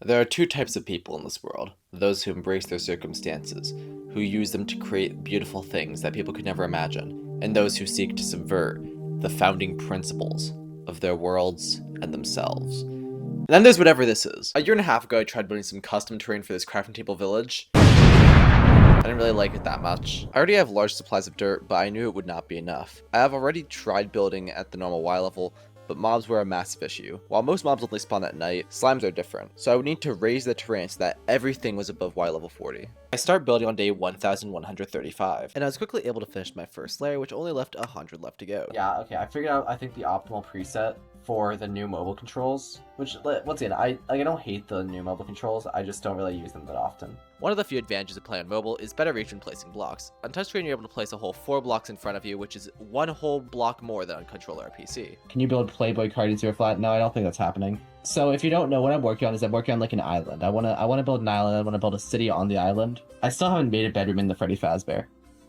There are two types of people in this world: those who embrace their circumstances, who use them to create beautiful things that people could never imagine, and those who seek to subvert the founding principles of their worlds and themselves. And then there's whatever this is. A year and a half ago, I tried building some custom terrain for this crafting table village. I didn't really like it that much. I already have large supplies of dirt, but I knew it would not be enough. I have already tried building at the normal Y level, but mobs were a massive issue. While most mobs only spawn at night, slimes are different, so I would need to raise the terrain so that everything was above Y level 40. I start building on day 1135, and I was quickly able to finish my first layer, which only left 100 left to go. Yeah, okay, I figured out, I think, the optimal preset for the new mobile controls, which, once again, I don't hate the new mobile controls, I just don't really use them that often. One of the few advantages of playing on mobile is better reach when placing blocks. On touchscreen, you're able to place a whole 4 blocks in front of you, which is 1 whole block more than on controller or PC. Can you build Playboy Cardi Superflat? No, I don't think that's happening. So if you don't know, what I'm working on is I'm working on like an island. I wanna build an island. I wanna build a city on the island. I still haven't made a bedroom in the Freddy Fazbear.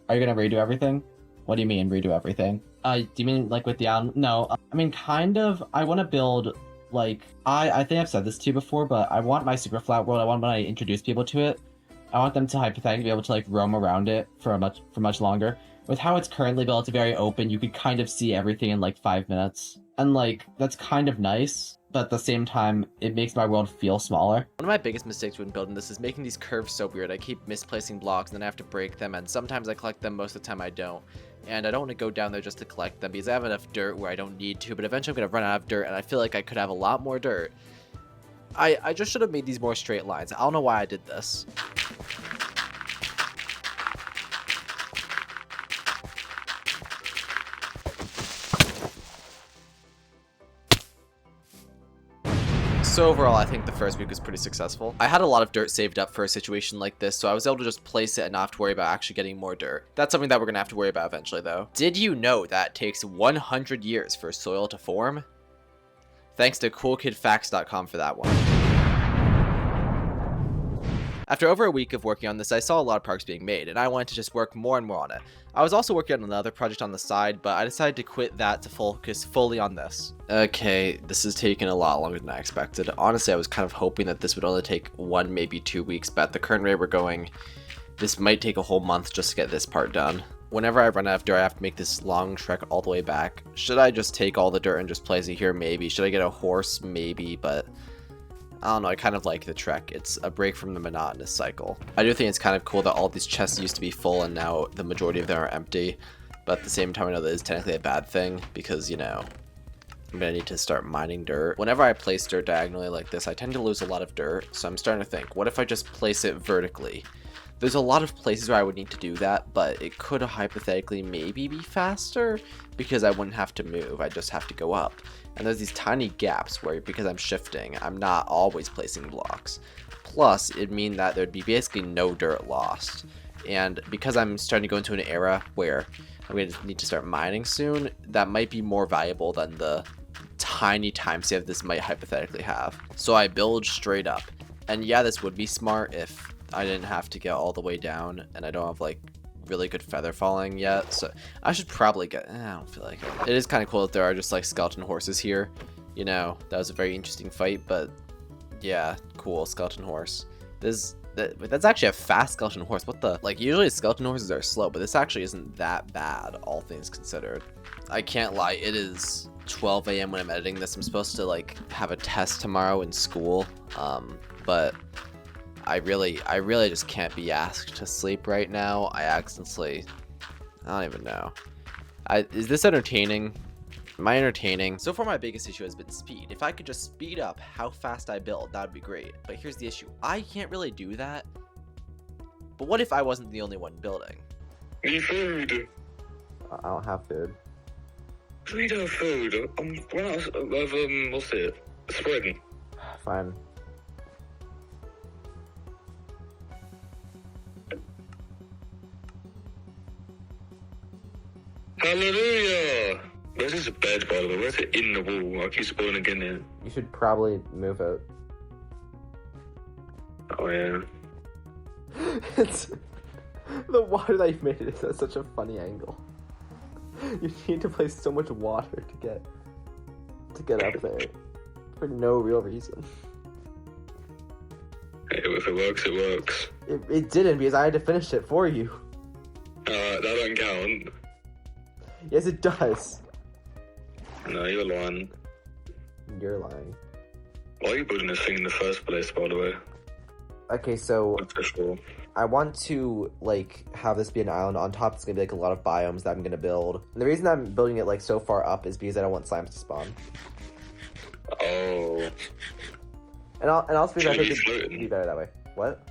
Are you gonna redo everything? What do you mean redo everything? Do you mean like with the island? No, I mean kind of. I want to build like I think I've said this to you before, but I want my Superflat world. I want when I introduce people to it, I want them to hypothetically be able to like roam around it for much longer. With how it's currently built, it's very open. You could kind of see everything in like 5 minutes, and like that's kind of nice. But at the same time, it makes my world feel smaller. One of my biggest mistakes when building this is making these curves so weird. I keep misplacing blocks, and then I have to break them, and sometimes I collect them, most of the time I don't. And I don't want to go down there just to collect them, because I have enough dirt where I don't need to, but eventually I'm going to run out of dirt, and I feel like I could have a lot more dirt. I just should have made these more straight lines. I don't know why I did this. So overall, I think the first week was pretty successful. I had a lot of dirt saved up for a situation like this, so I was able to just place it and not have to worry about actually getting more dirt. That's something that we're gonna have to worry about eventually, though. Did you know that it takes 100 years for soil to form? Thanks to coolkidfacts.com for that one. After over a week of working on this, I saw a lot of parks being made, and I wanted to just work more and more on it. I was also working on another project on the side, but I decided to quit that to focus fully on this. Okay, this is taking a lot longer than I expected. Honestly, I was kind of hoping that this would only take 1, maybe 2 weeks, but at the current rate we're going, this might take a whole month just to get this part done. Whenever I run out of dirt, I have to make this long trek all the way back. Should I just take all the dirt and just place it here? Maybe. Should I get a horse? Maybe, but I don't know, I kind of like the trek. It's a break from the monotonous cycle. I do think it's kind of cool that all these chests used to be full and now the majority of them are empty. But at the same time, I know that is technically a bad thing because, you know, I'm gonna need to start mining dirt. Whenever I place dirt diagonally like this, I tend to lose a lot of dirt. So I'm starting to think, what if I just place it vertically? There's a lot of places where I would need to do that, but it could hypothetically maybe be faster because I wouldn't have to move. I just have to go up. And there's these tiny gaps where, because I'm shifting, I'm not always placing blocks. Plus, it'd mean that there'd be basically no dirt lost. And because I'm starting to go into an era where I'm going to need to start mining soon, that might be more valuable than the tiny time save this might hypothetically have. So I build straight up. And yeah, this would be smart if I didn't have to get all the way down, and I don't have like really good feather falling yet, so I should probably get, I don't feel like it. It is kind of cool that there are just like skeleton horses here. You know, that was a very interesting fight, but yeah, cool, skeleton horse. That's actually a fast skeleton horse. What the, like, usually skeleton horses are slow, but this actually isn't that bad, all things considered. I can't lie, it is 12 a.m. when I'm editing this. I'm supposed to like have a test tomorrow in school, but I really just can't be asked to sleep right now. I don't even know. Is this entertaining? Am I entertaining? So far, my biggest issue has been speed. If I could just speed up how fast I build, that would be great. But here's the issue. I can't really do that. But what if I wasn't the only one building? Need food. I don't have food. We don't have food. I'm running out of, what's it? Spreading. Fine. Hallelujah! Where's this bed, by the way? Where's it in the wall? I keep spawning again here. You should probably move it. Oh, yeah. It's the water that you've made it is at such a funny angle. You need to place so much water to get up there for no real reason. Hey, if it works, it works. It didn't because I had to finish it for you. That don't count. Yes, it does. No, you're lying. You're lying. Why are you building this thing in the first place, by the way? Okay, so For sure. I want to, like, have this be an island. On top, it's gonna be, like, a lot of biomes that I'm gonna build. And the reason I'm building it, like, so far up is because I don't want slimes to spawn. Oh. And also because I Should it think be it'd floating? be better that way. What?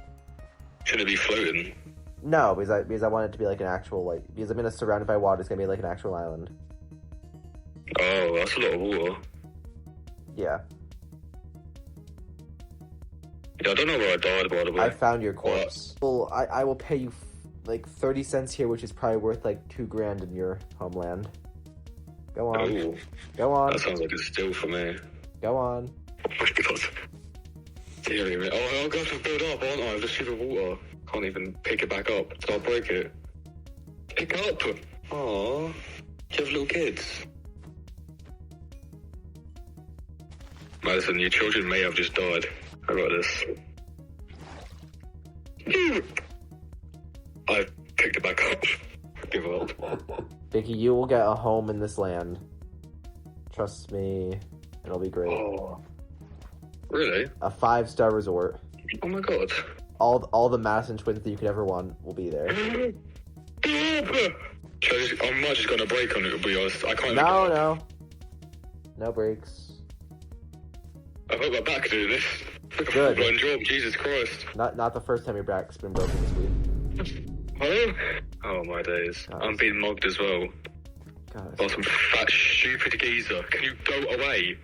Should it be floating? No, because I want it to be, like, an actual, like, because I'm gonna surround it by water, it's gonna be, like, an actual island. Oh, that's a lot of water. Yeah. Yeah, I don't know where I died, by the way. I found your corpse. Well, I will pay you, like, 30 cents here, which is probably worth, like, $2,000 in your homeland. Go on. Oh, Go on. that sounds like a steal for me. Go on. Oh my god. Dear me. Oh, I'm going to build up, aren't I? I've just through the water. Can't even pick it back up, so I'll break it. Pick up! Aww. You have little kids. Madison, your children may have just died. How about this? I picked it back up. Give up. Vicky, you will get a home in this land. Trust me, it'll be great. Oh. Really? A 5-star resort. Oh my god. All the Madison twins that you could ever want will be there. I'm not just gonna break on it, to be honest. I can't. No. No breaks. I hope my back doing this. Good. One job, Jesus Christ. Not the first time your back's been broken this week. Hello? Oh my days. God. I'm being mugged as well. God, By some fat, stupid geezer. Can you go away?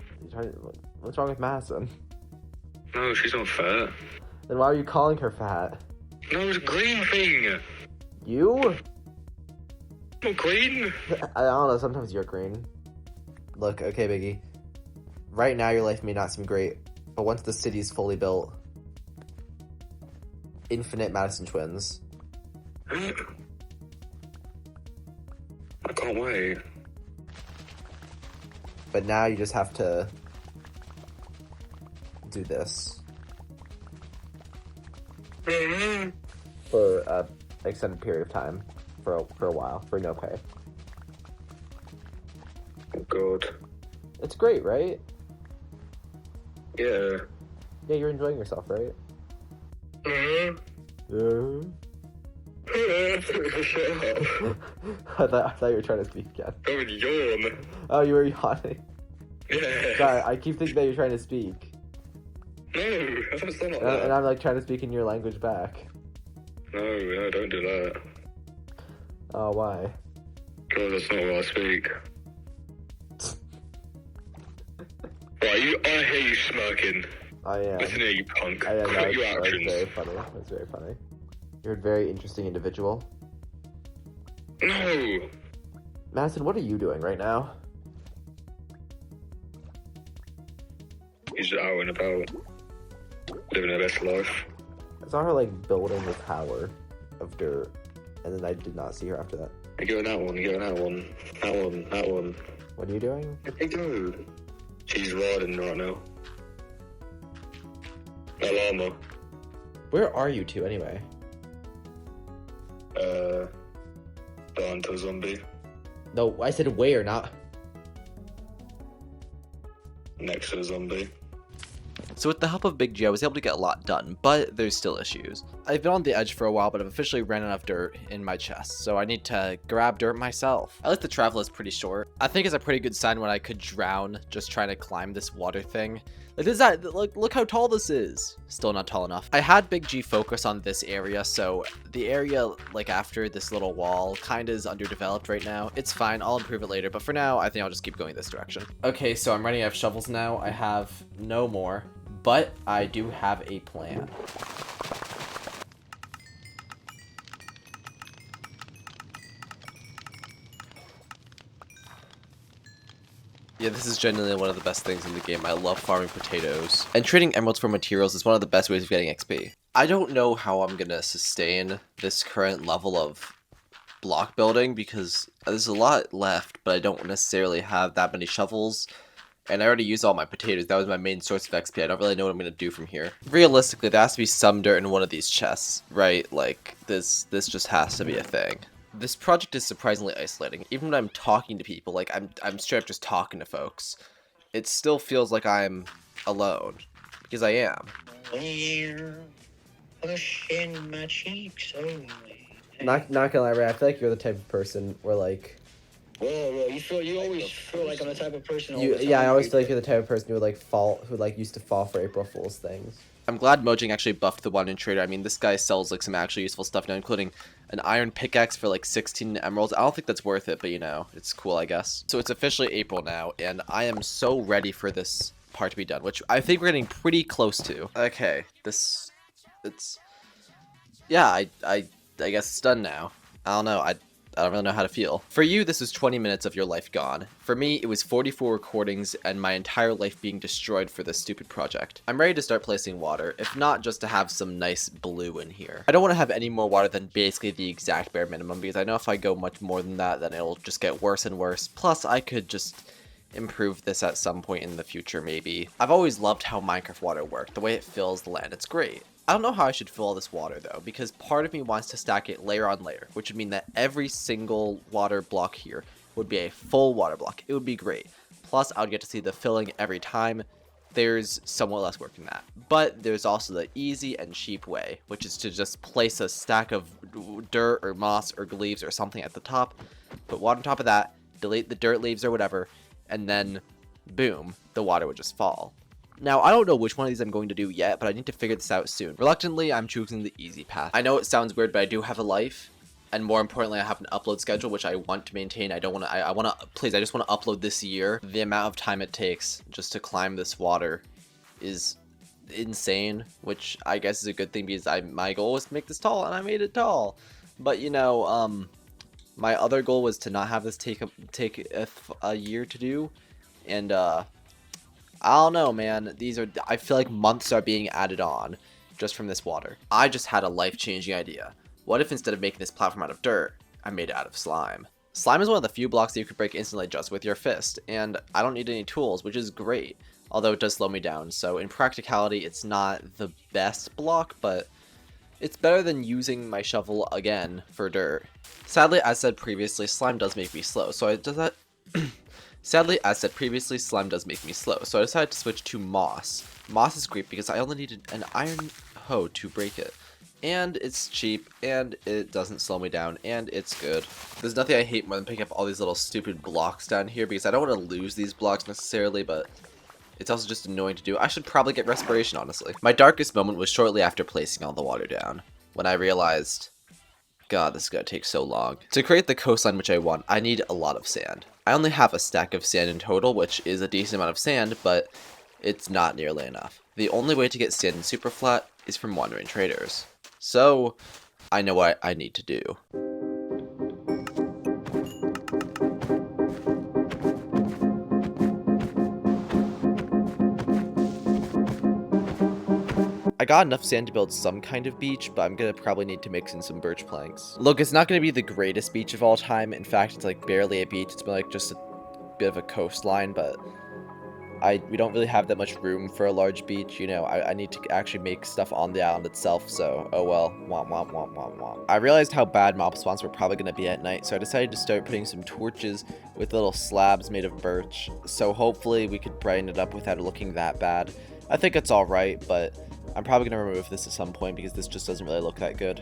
what's wrong with Madison? No, she's not fat. Then why are you calling her fat? No, it's a green thing. You? Not green. I don't know, sometimes you're green. Look, okay, Biggie. Right now your life may not seem great, but once the city is fully built, infinite Madison twins. I can't wait. But now you just have to do this for a extended period of time, for a while, for no pay. Oh god. It's great, right? Yeah. Yeah, you're enjoying yourself, right? Shut up. I thought you were trying to speak again. I would yawn. Oh, you were yawning. Yeah. Sorry, I keep thinking that you're trying to speak. No, I don't sound like And that. I'm like trying to speak in your language back. No, don't do that. Oh, why? God, that's not what I speak. Right, I hear you smirking. I am. Listen here, you punk. I am. Cut your That was actions. very funny. That's very funny. You're a very interesting individual. No! Madison, what are you doing right now? He's out and about. Living her best life. I saw her like building a tower of dirt, and then I did not see her after that. You go in that one, you go in that one. That one, that one. What are you doing? Where'd they go? She's riding right now. A llama. Where are you two anyway? Down to a zombie. No, I said where, not. Next to the zombie. So with the help of Big G, I was able to get a lot done, but there's still issues. I've been on the edge for a while, but I've officially ran out of dirt in my chest, so I need to grab dirt myself. I like the travel is pretty short. I think it's a pretty good sign when I could drown just trying to climb this water thing. Like, look how tall this is. Still not tall enough. I had Big G focus on this area, so the area like after this little wall kind of is underdeveloped right now. It's fine, I'll improve it later, but for now, I think I'll just keep going this direction. Okay, so I'm running out of shovels now. I have no more, but I do have a plan. Yeah, this is genuinely one of the best things in the game. I love farming potatoes. And trading emeralds for materials is one of the best ways of getting XP. I don't know how I'm gonna sustain this current level of block building because there's a lot left, but I don't necessarily have that many shovels. And I already used all my potatoes. That was my main source of XP. I don't really know what I'm going to do from here. Realistically, there has to be some dirt in one of these chests, right? Like, this just has to be a thing. This project is surprisingly isolating. Even when I'm talking to people, like, I'm straight up just talking to folks, it still feels like I'm alone. Because I am. Pushing my cheeks only. Not gonna lie, Ray, I feel like you're the type of person where, like... Whoa, you always feel like I'm the type of person all the time. Yeah, I always feel like you're the type of person who would, like, used to fall for April Fool's things. I'm glad Mojang actually buffed the one-in trader. I mean, this guy sells, like, some actually useful stuff now, including an iron pickaxe for, like, 16 emeralds. I don't think that's worth it, but, you know, it's cool, I guess. So it's officially April now, and I am so ready for this part to be done, which I think we're getting pretty close to. Okay, yeah, I guess it's done now. I don't know, I don't really know how to feel. For you, this is 20 minutes of your life gone. For me, it was 44 recordings and my entire life being destroyed for this stupid project. I'm ready to start placing water, if not just to have some nice blue in here. I don't want to have any more water than basically the exact bare minimum, because I know if I go much more than that, then it'll just get worse and worse. Plus, I could just improve this at some point in the future, maybe. I've always loved how Minecraft water worked, the way it fills the land, it's great. I don't know how I should fill all this water though, because part of me wants to stack it layer on layer, which would mean that every single water block here would be a full water block. It would be great. Plus, I would get to see the filling every time. There's somewhat less work in that. But there's also the easy and cheap way, which is to just place a stack of dirt or moss or leaves or something at the top, put water on top of that, delete the dirt, leaves, or whatever, and then boom, the water would just fall. Now, I don't know which one of these I'm going to do yet, but I need to figure this out soon. Reluctantly, I'm choosing the easy path. I know it sounds weird, but I do have a life, and more importantly, I have an upload schedule, which I want to maintain. I just want to upload this year. The amount of time it takes just to climb this water is insane, which I guess is a good thing, because my goal was to make this tall, and I made it tall. But, you know, my other goal was to not have this take a year to do, and, I don't know, man. I feel like months are being added on just from this water. I just had a life-changing idea. What if instead of making this platform out of dirt, I made it out of slime? Slime is one of the few blocks that you can break instantly just with your fist, and I don't need any tools, which is great, although it does slow me down. So in practicality, it's not the best block, but it's better than using my shovel again for dirt. Sadly, as said previously, slime does make me slow, so Sadly, as said previously, slime does make me slow, so I decided to switch to moss. Moss is great because I only needed an iron hoe to break it. And it's cheap, and it doesn't slow me down, and it's good. There's nothing I hate more than picking up all these little stupid blocks down here, because I don't want to lose these blocks necessarily, but it's also just annoying to do. I should probably get respiration, honestly. My darkest moment was shortly after placing all the water down, when I realized, God, this is gonna take so long. To create the coastline which I want, I need a lot of sand. I only have a stack of sand in total, which is a decent amount of sand, but it's not nearly enough. The only way to get sand in Superflat is from wandering traders. So, I know what I need to do. I got enough sand to build some kind of beach, but I'm gonna probably need to mix in some birch planks. Look, it's not gonna be the greatest beach of all time. In fact, it's like barely a beach. It's been like just a bit of a coastline, but we don't really have that much room for a large beach. You know, I need to actually make stuff on the island itself, so oh well. Womp womp womp womp womp. I realized how bad mob spawns were probably gonna be at night, so I decided to start putting some torches with little slabs made of birch. So hopefully we could brighten it up without it looking that bad. I think it's alright, but I'm probably going to remove this at some point because this just doesn't really look that good.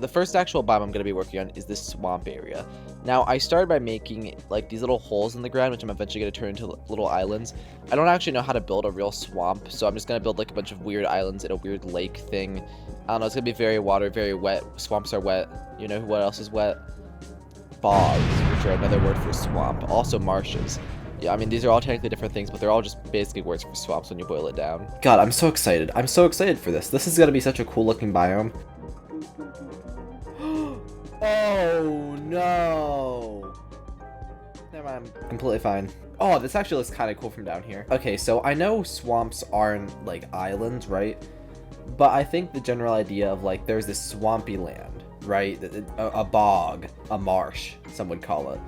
The first actual biome I'm going to be working on is this swamp area. Now, I started by making like these little holes in the ground, which I'm eventually going to turn into little islands. I don't actually know how to build a real swamp, so I'm just going to build like a bunch of weird islands in a weird lake thing. I don't know, it's going to be very very wet. Swamps are wet. You know what else is wet? Bogs, which are another word for swamp. Also marshes. Yeah, I mean, these are all technically different things, but they're all just basically words for swamps when you boil it down. God, I'm so excited. I'm so excited for this. This is gonna be such a cool looking biome. Oh, no. Never mind, I'm completely fine. Oh, this actually looks kind of cool from down here. Okay, so I know swamps aren't, like, islands, right? But I think the general idea of, like, there's this swampy land, right? A bog, a marsh, some would call it,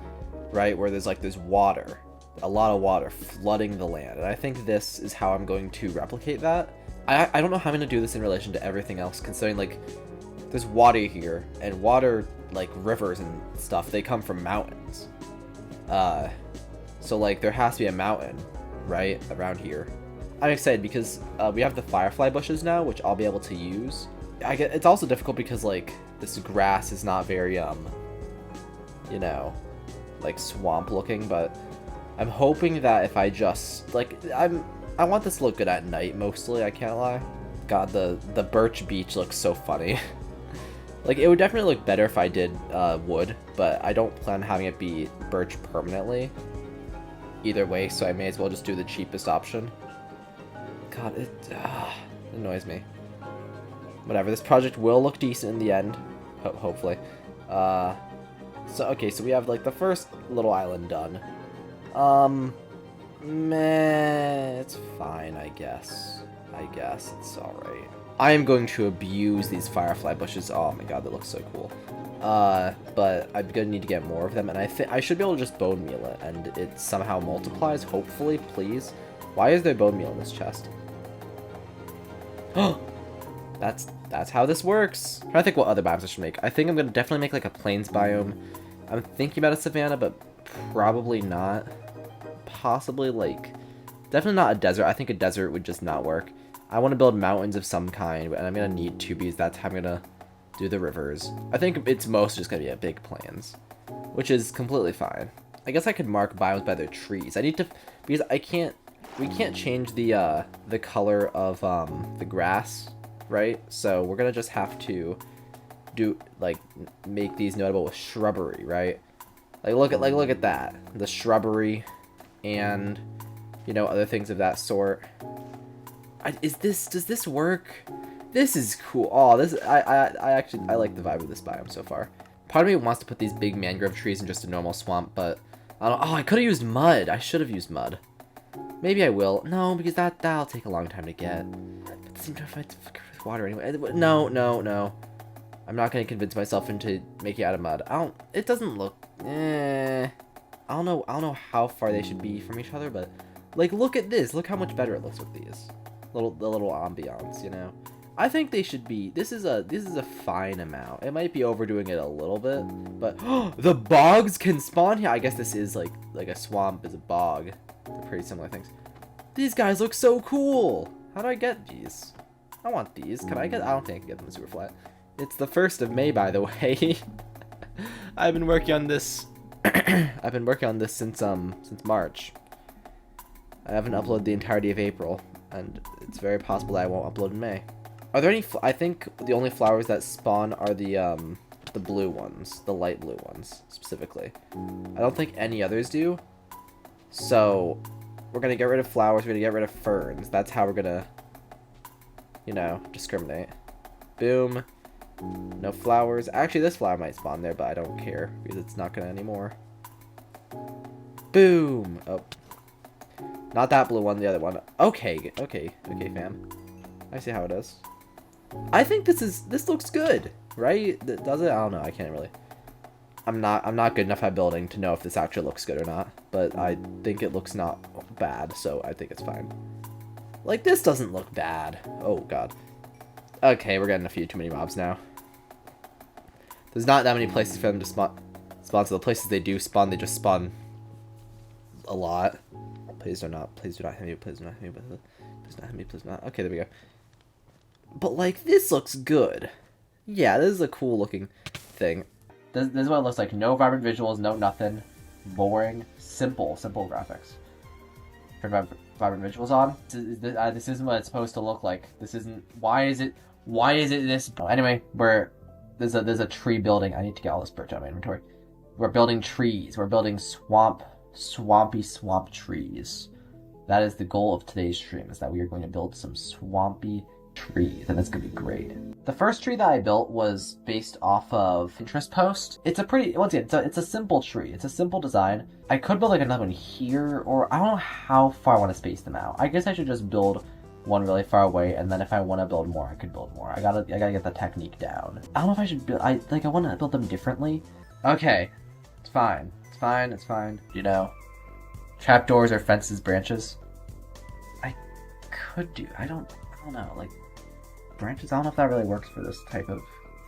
right? Where there's, like, this water. a lot of water flooding the land. And I think this is how I'm going to replicate that. I don't know how I'm going to do this in relation to everything else, considering, like, there's water here, and water, like, rivers and stuff, they come from mountains. So, like, there has to be a mountain, right, around here. I'm excited because we have the firefly bushes now, which I'll be able to use. It's also difficult because, like, this grass is not very, you know, like, swamp looking, but I'm hoping that if I just, like, I want this to look good at night, mostly, I can't lie. God, the birch beach looks so funny. Like, it would definitely look better if I did wood, but I don't plan on having it be birch permanently. Either way, so I may as well just do the cheapest option. God, it annoys me. Whatever, this project will look decent in the end. Hopefully. Okay, so we have, like, the first little island done. Meh, it's fine, I guess. It's alright. I am going to abuse these firefly bushes. Oh my god, that looks so cool. But I'm gonna need to get more of them, and I should be able to just bone meal it, and it somehow multiplies, hopefully, please. Why is there bone meal in this chest? That's how this works. I'm trying to think what other biomes I should make. I think I'm gonna definitely make, like, a plains biome. I'm thinking about a savanna, but probably not. Possibly, like, definitely not a desert. I think a desert would just not work. I want to build mountains of some kind, and I'm gonna need to because that's how I'm gonna do the rivers. I think it's most just gonna be a big plains, which is completely fine. I guess I could mark biomes by their trees. I need to, because we can't change the color of the grass, right? So we're gonna just have to do, like, make these notable with shrubbery, right? Look at that, the shrubbery, and, you know, other things of that sort. Does this work? This is cool. Oh, I like the vibe of this biome so far. Part of me wants to put these big mangrove trees in just a normal swamp, but I don't. Oh, I could have used mud. I should have used mud. Maybe I will. No, because that'll take a long time to get. But at the same time, if I with water anyway. No. I'm not gonna convince myself into making it out of mud. It doesn't look. I don't know how far they should be from each other, but, like, look at this. Look how much better it looks with these. The little ambiance, you know. I think they should be. This is a fine amount. It might be overdoing it a little bit, but the bogs can spawn here. I guess this is like a swamp is a bog. They're pretty similar things. These guys look so cool. How do I get these? I want these. Can I get? I don't think I can get them in Superflat. It's the 1st of May, by the way. I've been working on this. I've been working on this since March. I haven't uploaded the entirety of April, and it's very possible that I won't upload in May. Are there any? I think the only flowers that spawn are the blue ones, the light blue ones specifically. I don't think any others do. So we're gonna get rid of flowers. We're gonna get rid of ferns. That's how we're gonna, you know, discriminate. Boom. No flowers. Actually, this flower might spawn there, but I don't care because it's not gonna anymore. Boom. Oh. Not that blue one, the other one. Okay, fam. I see how it is. I think this looks good, right? Does it? I don't know. I can't really. I'm not good enough at building to know if this actually looks good or not, but I think it looks not bad, so I think it's fine. Like, this doesn't look bad. Oh god. Okay, we're getting a few too many mobs now. There's not that many places for them to spawn, so the places they do spawn, they just spawn a lot. Please do not hit me, please do not hit me, please not hit me, please not. Okay, there we go. But, like, this looks good. Yeah, this is a cool looking thing. This is what it looks like. No vibrant visuals, no nothing. Boring, simple graphics. Turn vibrant visuals on. This isn't what it's supposed to look like. This isn't. Why is it this? Oh, anyway, there's a tree building. I need to get all this birch out of my inventory. We're building trees. We're building swampy swamp trees. That is the goal of today's stream, is that we are going to build some swampy trees, and it's gonna be great. The first tree that I built was based off of Pinterest post. It's a pretty, once again, it's a simple tree. It's a simple design. I could build like another one here, or I don't know how far I want to space them out. I guess I should just build one really far away, and then if I want to build more, I could build more. I gotta get the technique down. I don't know if I should build, I want to build them differently. Okay, it's fine. You know, Trapdoors or fences, branches. I could do. I don't know. Like branches. I don't know if that really works for this type of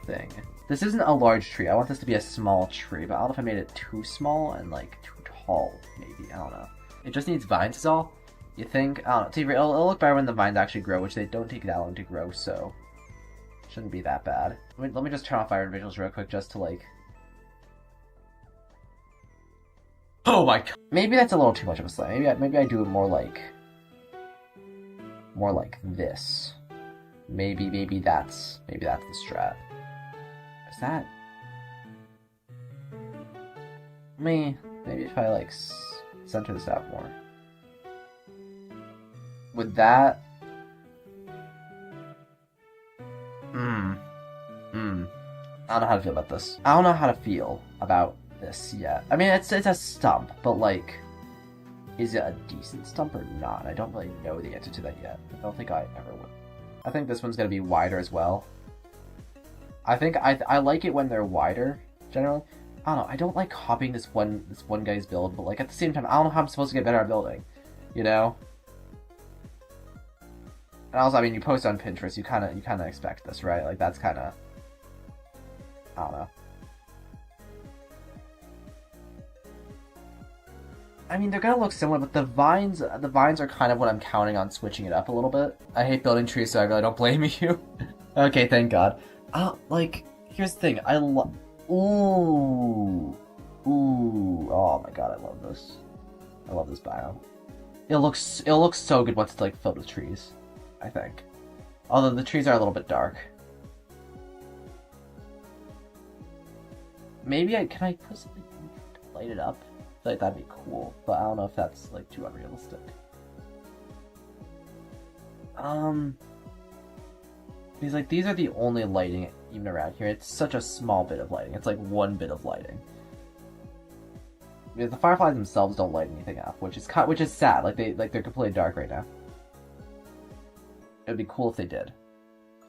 thing. This isn't a large tree. I want this to be a small tree, but I don't know if I made it too small and like too tall. Maybe I don't know. It just needs vines is all. You think? I don't know. It'll look better when the vines actually grow, which they don't take that long to grow, so shouldn't be that bad. Let me just turn off fire visuals real quick just to like. Oh my god. Maybe that's a little too much of a slide. Maybe I do it more like this. Maybe that's the strat. Is that? Maybe if I like center this out more. Would that? I don't know how to feel about this. I don't know how to feel about this yet. I mean, it's a stump, but like, is it a decent stump or not? I don't really know the answer to that yet. I don't think I ever would. I think this one's gonna be wider as well. I think I like it when they're wider, generally. I don't know, I don't like copying this one guy's build, but like at the same time, I don't know how I'm supposed to get better at building, you know? And also, I mean, you post on Pinterest, you kinda expect this, right? Like that's kinda, I don't know. I mean, they're gonna look similar, but the vines are kind of what I'm counting on switching it up a little bit. I hate building trees, so I really don't blame you. Okay, thank God. Like, here's the thing. Ooh. Oh my god, I love this. I love this biome. It looks so good once it's like filled with trees, I think. Although the trees are a little bit dark. Maybe can I put something to light it up? I feel like that'd be cool, but I don't know if that's like too unrealistic. Because like these are the only lighting even around here. It's such a small bit of lighting. It's like one bit of lighting. Because the fireflies themselves don't light anything up, which is sad. Like they're completely dark right now. It'd be cool if they did.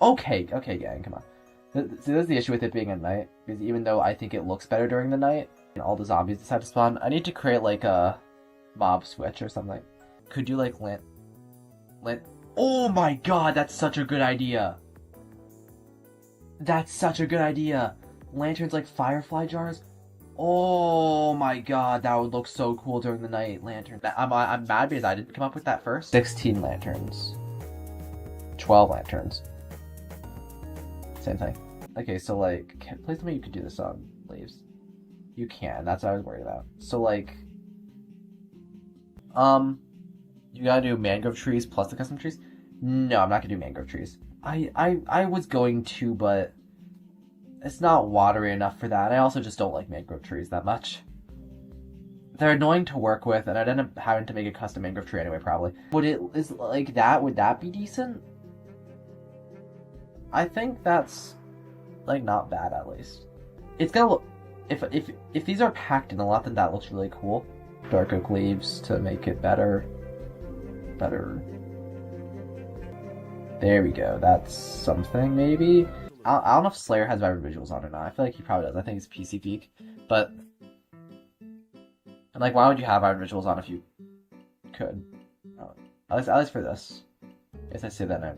Okay, gang, come on. So this is the issue with it being at night, because even though I think it looks better during the night, and all the zombies decide to spawn, I need to create like a mob switch or something. Could you like oh my god, that's such a good idea! That's such a good idea! Lanterns like firefly jars? Oh my god, that would look so cool during the night. Lantern. I'm mad because I didn't come up with that first. 16 lanterns. 12 lanterns. Same thing. Okay, so like, please tell me you could do this on leaves. You can, that's what I was worried about. So like, you gotta do mangrove trees plus the custom trees? No, I'm not gonna do mangrove trees. I was going to, but it's not watery enough for that. I also just don't like mangrove trees that much. They're annoying to work with, and I'd end up having to make a custom mangrove tree anyway, probably. Would that be decent? I think that's, like, not bad, at least. It's gonna look... If these are packed in a lot, then that looks really cool. Dark oak leaves to make it better. There we go. That's something, maybe? I don't know if Slayer has vibrant visuals on or not. I feel like he probably does. I think it's PC Geek. But... And, like, why would you have vibrant visuals on if you could? At least for this. I guess I say that and I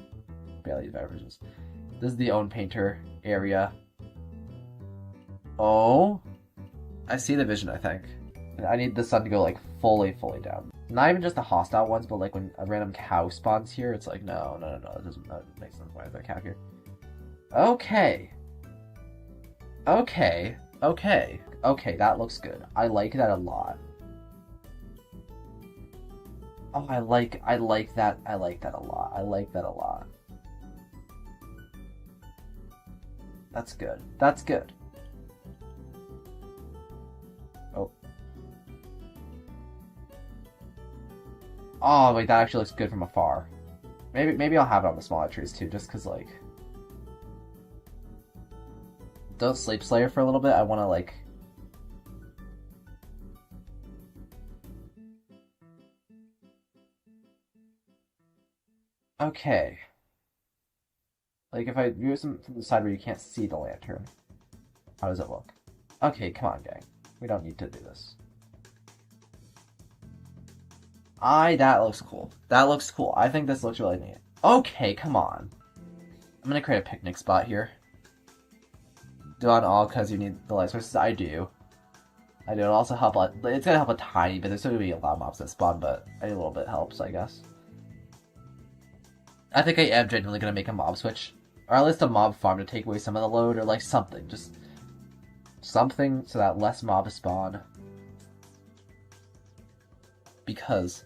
barely use vibrant visuals. This is the own painter area. Oh, I see the vision, I think. I need the sun to go like fully down. Not even just the hostile ones, but like when a random cow spawns here, it's like, no, that doesn't make sense. Why is that cow here? Okay, that looks good. I like that a lot. Oh, I like that a lot. That's good. Oh, wait, that actually looks good from afar. Maybe I'll have it on the smaller trees too, just cause like... Don't sleep Slayer for a little bit, I wanna like... Okay. Like, if I view it from the side where you can't see the lantern, how does it look? Okay, come on, gang. We don't need to do this. That looks cool. That looks cool. I think this looks really neat. Okay, come on. I'm gonna create a picnic spot here. Do on all because you need the light sources. I do. It'll also help a, it's gonna help a tiny bit. There's still gonna be a lot of mobs that spawn, but a little bit helps, I guess. I think I am genuinely gonna make a mob switch. Or at least a mob farm to take away some of the load, or like something. Just something so that less mobs spawn. Because,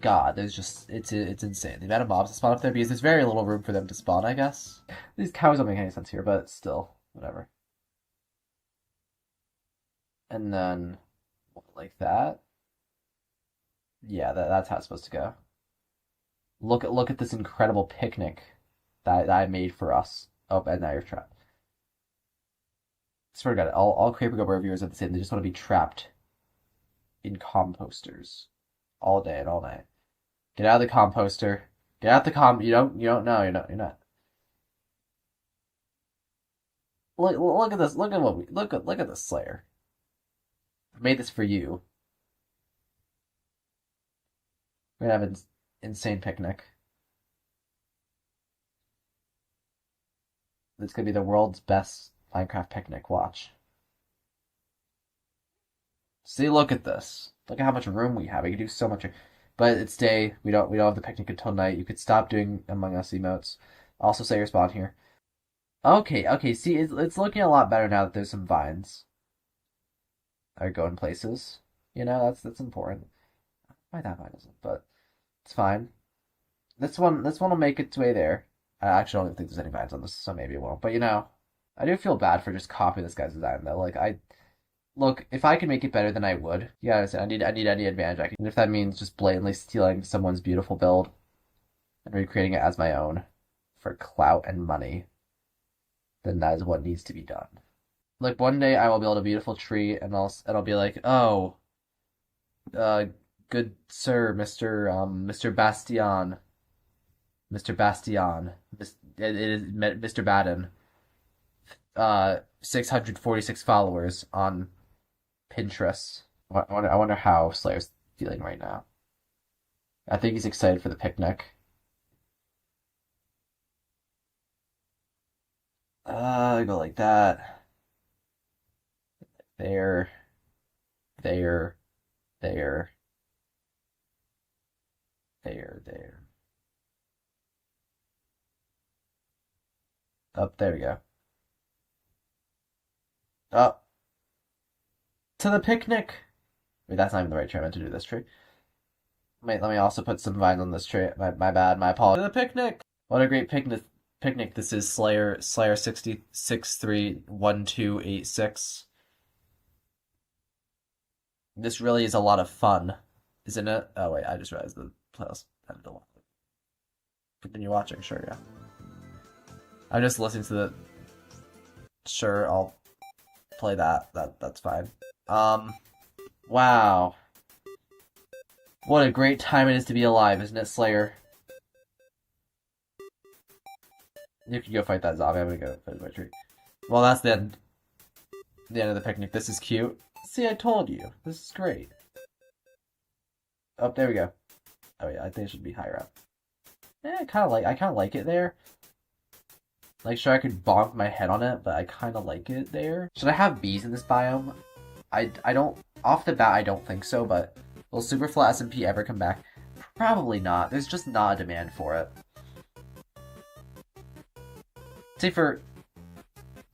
God, there's just, it's insane. The amount of mobs that spawn up there, because there's very little room for them to spawn, I guess. These cows don't make any sense here, but still, whatever. And then, like that. Yeah, that's how it's supposed to go. Look at this incredible picnic that I made for us. Oh, and now you're trapped. I swear to God, all Creeper Go reviewers are the same. They just want to be trapped in composters all day and all night. Get out of the composter. Get out the you don't know, you're not. Look at this. Look at this Slayer. I made this for you. We're gonna have an insane picnic. It's gonna be the world's best Minecraft picnic. Watch. See, look at this. Look at how much room we have. We can do so much. But it's day. We don't have the picnic until night. You could stop doing Among Us emotes. Also, say your spawn here. Okay. See, it's looking a lot better now that there's some vines. Are going places. You know, that's important. Why that vine isn't, but it's fine. This one will make its way there. I actually don't even think there's any vines on this, so maybe it won't. But you know, I do feel bad for just copying this guy's design though. Like look, if I can make it better than I would, you gotta say I need any advantage I can. And if that means just blatantly stealing someone's beautiful build and recreating it as my own for clout and money, then that is what needs to be done. Like one day I will build a beautiful tree and I'll be like, oh, good sir, Mr. Bastion. Mr. Bastion. It is Mr. Baden. 646 followers on Pinterest. I wonder how Slayer's feeling right now. I think he's excited for the picnic. Go like that. There. Up, there we go. Up. To the picnic! Wait, that's not even the right tree. I meant to do this tree. Wait, let me also put some vines on this tree. My bad, my apologies. To the picnic! What a great picnic this is, Slayer 631286. This really is a lot of fun, isn't it? Oh wait, I just realized the playlist ended a lot. Continue watching, sure, yeah. I'm just listening to the... Sure, I'll play that. That's fine. Wow. What a great time it is to be alive, isn't it, Slayer? You can go fight that zombie. I'm gonna go fight my tree. Well, that's the end. The end of the picnic. This is cute. See, I told you. This is great. Oh, there we go. Oh yeah, I think it should be higher up. Yeah, I kind of like it there. Like, sure, I could bonk my head on it, but I kind of like it there. Should I have bees in this biome? I don't, off the bat, I don't think so, but will Superflat SMP ever come back? Probably not. There's just not a demand for it. See,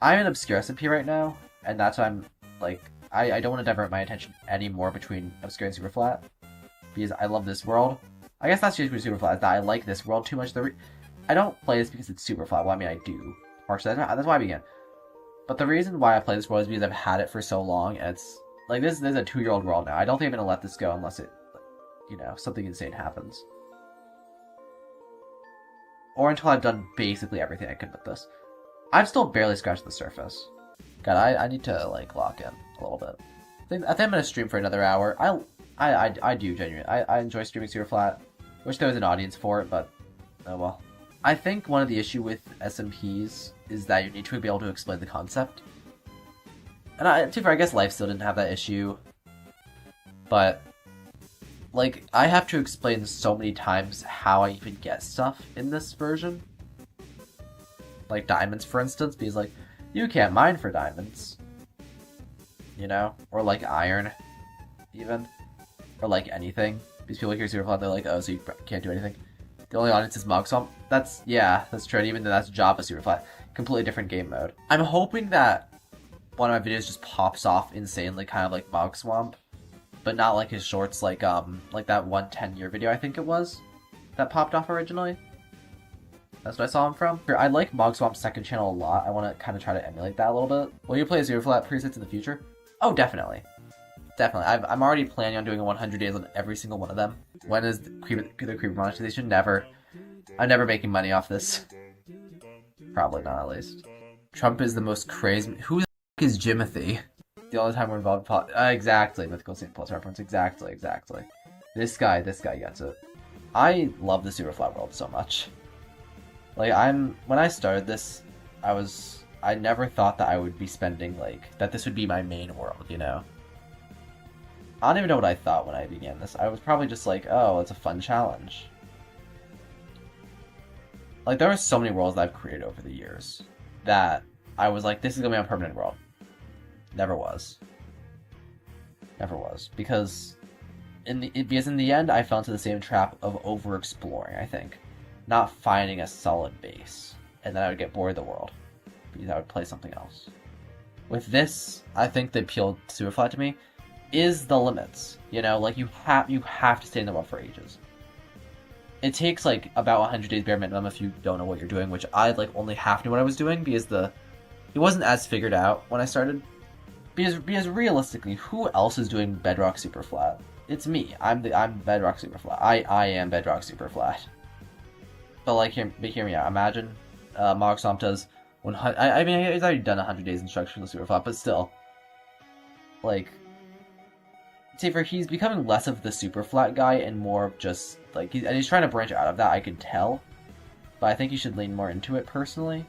I'm an obscure SMP right now, and that's why I'm, like, I don't want to divert my attention anymore between obscure and Superflat, because I love this world. I guess that's just with Superflat, is that I like this world too much. I don't play this because it's Superflat. Well, I mean, I do. Partially, that's why I began. But the reason why I play this world is because I've had it for so long, and it's, like, this is a 2-year-old world now. I don't think I'm going to let this go unless it, you know, something insane happens. Or until I've done basically everything I could with this. I've still barely scratched the surface. God, I need to, like, lock in a little bit. I think I'm going to stream for another hour. I do genuinely. I enjoy streaming Superflat. Wish there was an audience for it, but oh well. I think one of the issue with SMPs is that you need to be able to explain the concept. And to be fair, I guess Life still didn't have that issue. But like, I have to explain so many times how I even get stuff in this version. Like diamonds, for instance, because, like, you can't mine for diamonds. You know? Or, like, iron, even. Or, like, anything. Because people hear Superflat, they're like, oh, so you can't do anything. The only audience is Mog Swamp. That's true, and even though that's Java Superflat. Completely different game mode. I'm hoping that one of my videos just pops off insanely, kind of like Mog Swamp. But not like his shorts, like that one 10-year video, I think it was, that popped off originally. That's what I saw him from. I like Mog Swamp's second channel a lot. I want to kind of try to emulate that a little bit. Will you play Superflat presets in the future? Oh, definitely. Definitely. I'm already planning on doing 100 days on every single one of them. When is the Creeper monetization? Never. I'm never making money off this. Probably not, at least. Trump is the most crazy... Who the f*** is Jimothy? The only time we're involved in exactly, Mythical St. Plus reference. Exactly. This guy gets it. I love the Superflat world so much. Like, when I started this, I never thought that I would be spending, like, that this would be my main world, you know? I don't even know what I thought when I began this. I was probably just like, oh, it's a fun challenge. Like, there are so many worlds that I've created over the years that I was like, this is gonna be my permanent world. Never was. Because in the end, I fell into the same trap of over-exploring, I think. Not finding a solid base. And then I would get bored of the world. Because I would play something else. With this, I think the appeal to Superflat to me is the limits. You know, like, you have to stay in the world for ages. It takes, like, about 100 days bare minimum if you don't know what you're doing, which I, like, only half knew what I was doing, because it wasn't as figured out when I started. Because realistically, who else is doing Bedrock Superflat? It's me. I'm Bedrock Superflat. I am Bedrock Superflat. But, like, hear me out. Imagine Mog Swamp does 100... I mean, he's already done 100 days instructional Superflat, but still. Like... Safer, he's becoming less of the Superflat guy and more of just, like... he's trying to branch out of that, I can tell. But I think he should lean more into it, personally.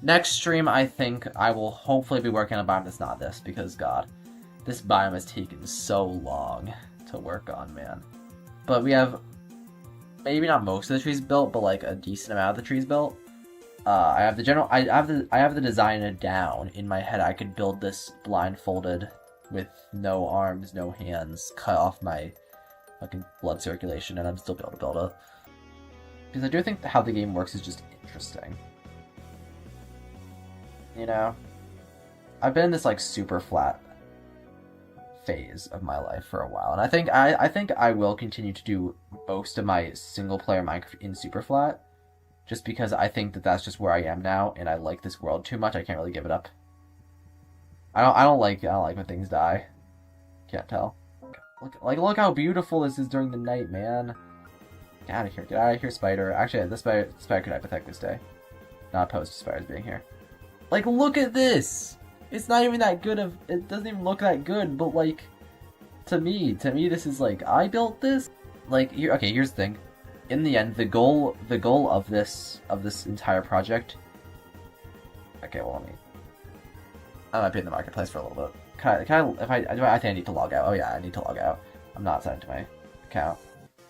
Next stream, I think I will hopefully be working on a biome that's not this, because, God, this biome has taken so long to work on, man. But we have... maybe not most of the trees built, but like a decent amount of the trees built. I have the design down in my head. I could build this blindfolded with no arms, no hands, cut off my fucking blood circulation, and I'm still be able to build it. Because I do think how the game works is just interesting. You know? I've been in this like Superflat phase of my life for a while, and I think I will continue to do most of my single player Minecraft in Superflat, just because I think that that's just where I am now, and I like this world too much. I can't really give it up. I don't like when things die. Can't tell. Look how beautiful this is during the night, man. Get out of here, spider. Actually, this spider could die pathetic this day. Not opposed to spiders being here. Like, look at this. It's not even that good of... it doesn't even look that good, but, like, to me, this is, like, I built this? Like, here's the thing. In the end, the goal of this entire project... Okay, well, I might be in the marketplace for a little bit. I think I need to log out. Oh, yeah, I need to log out. I'm not signed to my account.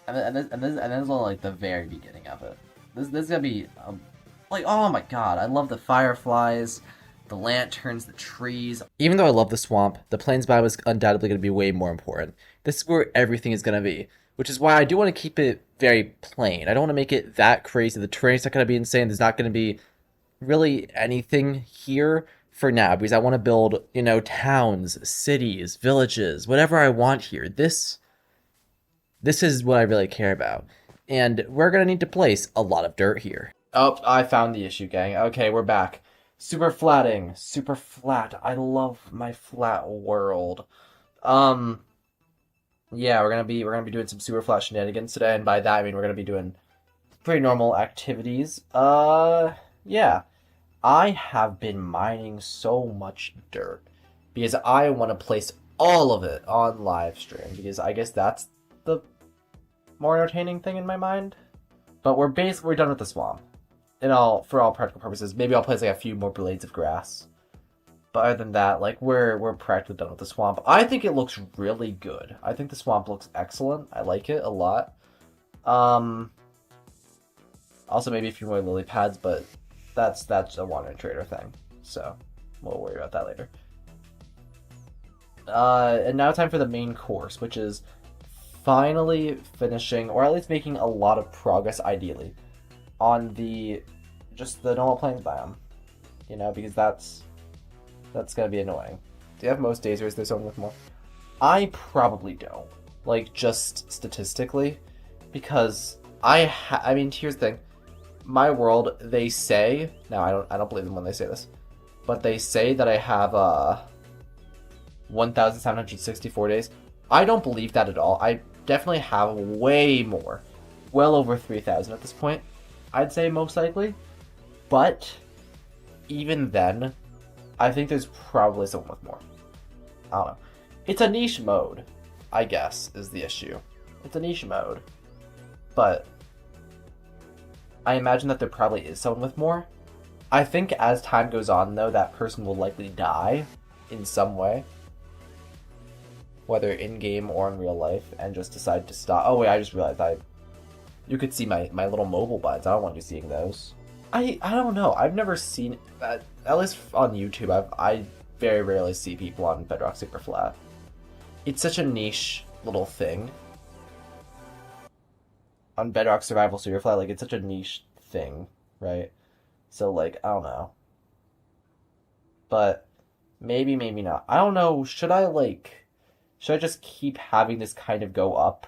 And this is only, like, the very beginning of it. This is gonna be, like, oh my god, I love the fireflies... the lanterns, the trees. Even though I love the swamp, the plains biome is undoubtedly going to be way more important. This is where everything is going to be, which is why I do want to keep it very plain. I don't want to make it that crazy. The terrain's not going to be insane. There's not going to be really anything here for now, because I want to build, you know, towns, cities, villages, whatever I want here. This is what I really care about. And we're going to need to place a lot of dirt here. Oh, I found the issue, gang. Okay, we're back. Super flat. I love my flat world. Yeah, we're gonna be doing some super flat shenanigans today, and by that I mean we're gonna be doing pretty normal activities. Yeah. I have been mining so much dirt because I want to place all of it on live stream, because I guess that's the more entertaining thing in my mind. But we're done with the swamp. For all practical purposes. Maybe I'll place like a few more blades of grass. But other than that, like, we're practically done with the swamp. I think it looks really good. I think the swamp looks excellent. I like it a lot. Also maybe a few more lily pads, but that's a wandering trader thing. So we'll worry about that later. And now time for the main course, which is finally finishing, or at least making a lot of progress, ideally, on just the normal plains biome. You know, because that's gonna be annoying. Do you have most days, or is there someone with more? I probably don't. Like, just statistically, because I mean, here's the thing. My world, they say, now I don't believe them when they say this, but they say that I have 1,764 days. I don't believe that at all. I definitely have way more. Well over 3,000 at this point, I'd say, most likely. But even then, I think there's probably someone with more. I don't know. It's a niche mode, I guess, is the issue. It's a niche mode. But I imagine that there probably is someone with more. I think as time goes on, though, that person will likely die in some way. Whether in-game or in real life, and just decide to stop. Oh wait, I just realized you could see my little mobile buttons. I don't want you seeing those. I don't know. I've never seen that, at least on YouTube. I very rarely see people on Bedrock Superflat. It's such a niche little thing. On Bedrock Survival Superflat, like, it's such a niche thing, right? So, like, I don't know. But maybe not. I don't know. Should I just keep having this kind of go up?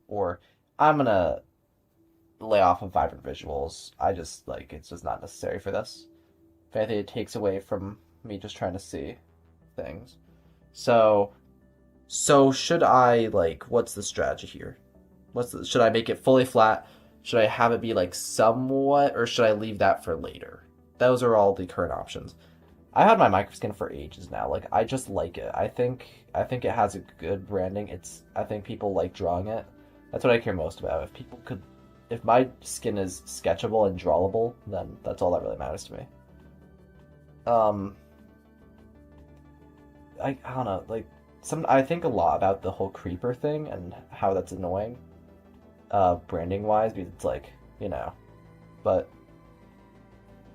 Or I'm gonna lay off of vibrant visuals. It's just not necessary for this. If anything, it takes away from me just trying to see things. So should I, what's the strategy here? Should I make it fully flat? Should I have it be, somewhat, or should I leave that for later? Those are all the current options. I've had my Minecraft skin for ages now. I just like it. I think it has a good branding. I think people like drawing it. That's what I care most about. If my skin is sketchable and drawable, then that's all that really matters to me. I don't know, I think a lot about the whole creeper thing and how that's annoying, branding wise, because it's but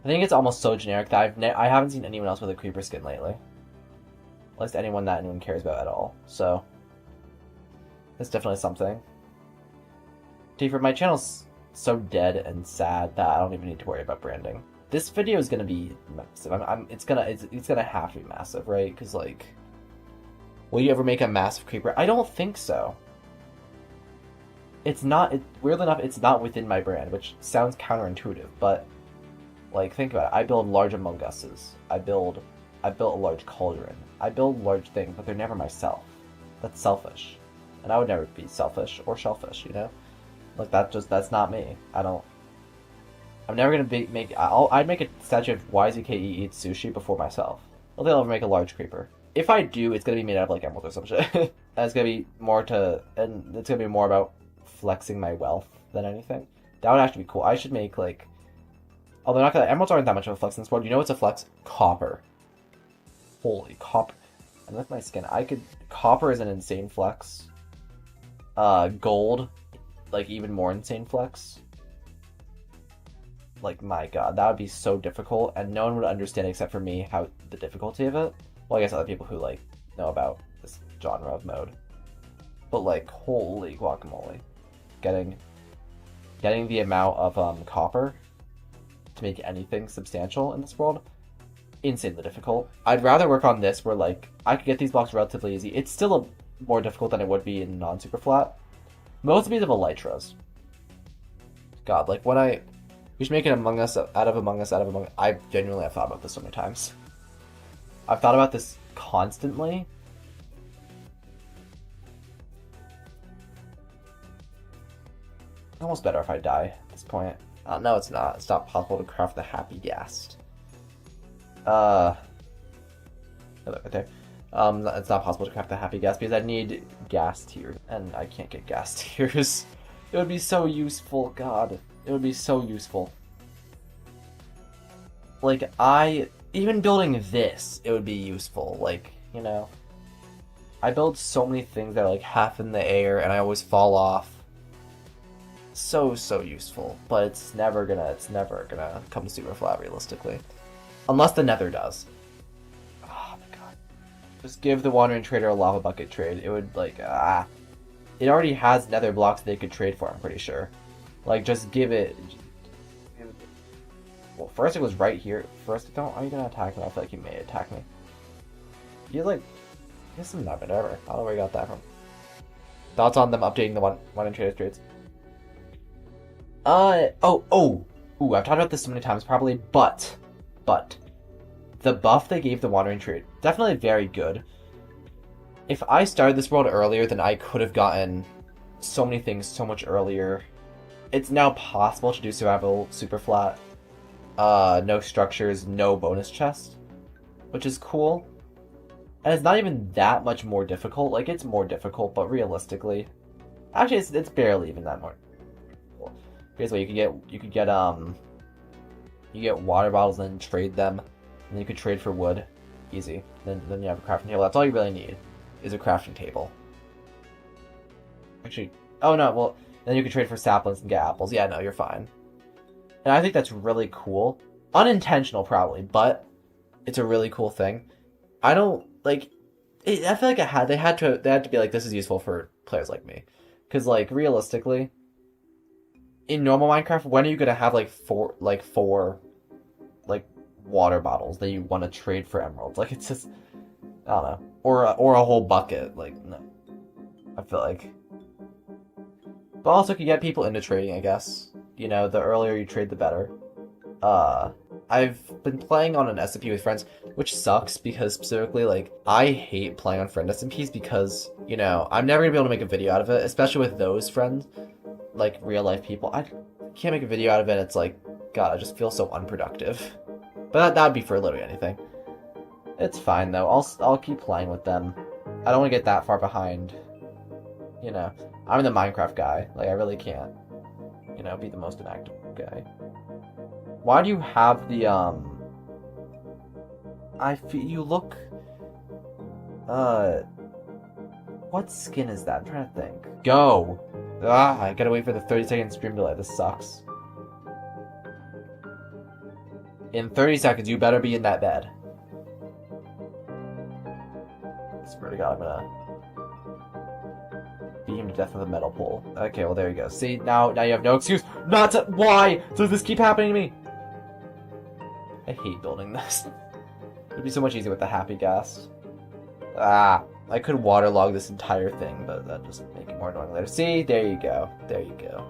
I think it's almost so generic that I haven't seen anyone else with a creeper skin lately. At least anyone cares about at all. So it's definitely something. Tifa, my channel's so dead and sad that I don't even need to worry about branding. This video is gonna be massive. It's gonna have to be massive, right? Because will you ever make a massive creeper? I don't think so. It's not. Weirdly enough, it's not within my brand, which sounds counterintuitive, but think about it. I build large Among Us's. I built a large cauldron. I build large things, but they're never myself. That's selfish, and I would never be selfish or shellfish. You know, that's not me. I'm never gonna I'd make a statue of YZKE eats sushi before myself. I don't think I'll ever make a large creeper. If I do, it's gonna be made out of emeralds or some shit. And it's gonna be more about flexing my wealth than anything. That would actually be cool. I should make although emeralds aren't that much of a flex in this world. You know what's a flex? Copper. Holy copper. And with my skin, copper is an insane flex. Gold, even more insane flex. My god, that would be so difficult, and no one would understand except for me the difficulty of it. Well, I guess other people who know about this genre of mode. But holy guacamole, getting the amount of copper to make anything substantial in this world, insanely difficult. I'd rather work on this where I could get these blocks relatively easy. It's still more difficult than it would be in non-super flat. Most of these have elytras. God, we should make an Among Us out of Among Us. I genuinely have thought about this so many times. I've thought about this constantly. It's almost better if I die at this point. No, it's not. It's not possible to craft the happy ghast. Right there. It's not possible to craft the happy ghast because I need ghast tiers, and I can't get ghast tiers. It would be so useful, God. It would be so useful. even building this, it would be useful. Like, you know, I build so many things that are like half in the air and I always fall off. So useful, but it's never gonna come super flat realistically, unless the Nether does. Oh my god! Just give the Wandering Trader a lava bucket trade. It would like It already has Nether blocks they could trade for. I'm pretty sure. Like just give it. Well, first it was right here. First, don't. Are you gonna attack me? I feel like you may attack me. You like. Here's some nugget ever. I don't know where you got that from. Thoughts on them updating the Wandering Trader trades? Ooh, I've talked about this so many times probably, but the buff they gave the Wandering Trade, definitely very good. If I started this world earlier, then I could have gotten so many things so much earlier. It's now possible to do Survival Superflat, no structures, no bonus chest, which is cool. And it's not even that much more difficult. Like, it's more difficult, but realistically, actually, it's barely even that more. Here's what you could get water bottles and then trade them, and you could trade for wood, easy. Then you have a crafting table. That's all you really need, is a crafting table. Actually, oh no, well then you could trade for saplings and get apples. Yeah, no, you're fine. And I think that's really cool, unintentional probably, but it's a really cool thing. I don't like. I feel like they had to be like, this is useful for players like me, because like realistically. In normal Minecraft, when are you gonna have four water bottles that you want to trade for emeralds? Like, it's just, I don't know, or a whole bucket. Like, no, I feel like. But also, can get people into trading, I guess. You know, the earlier you trade, the better. I've been playing on an SMP with friends, which sucks because specifically, like, I hate playing on friend SMPs because, you know, I'm never gonna be able to make a video out of it, especially with those friends. Like real life people, I can't make a video out of it. It's like, God, I just feel so unproductive. But that would be for literally anything. It's fine though. I'll keep playing with them. I don't want to get that far behind. You know, I'm the Minecraft guy. Like I really can't, you know, be the most inactive guy. Why do you have the I feel you look. What skin is that? I'm trying to think. Go. I gotta wait for the 30-second stream delay. This sucks. In 30 seconds, you better be in that bed. I swear to God, I'm gonna beat him to death with a metal pole. Okay, well there you go. See, now you have no excuse not to. Why does this keep happening to me? I hate building this. It'd be so much easier with the happy gas. I could waterlog this entire thing, but that just make it more annoying later. See, there you go. There you go.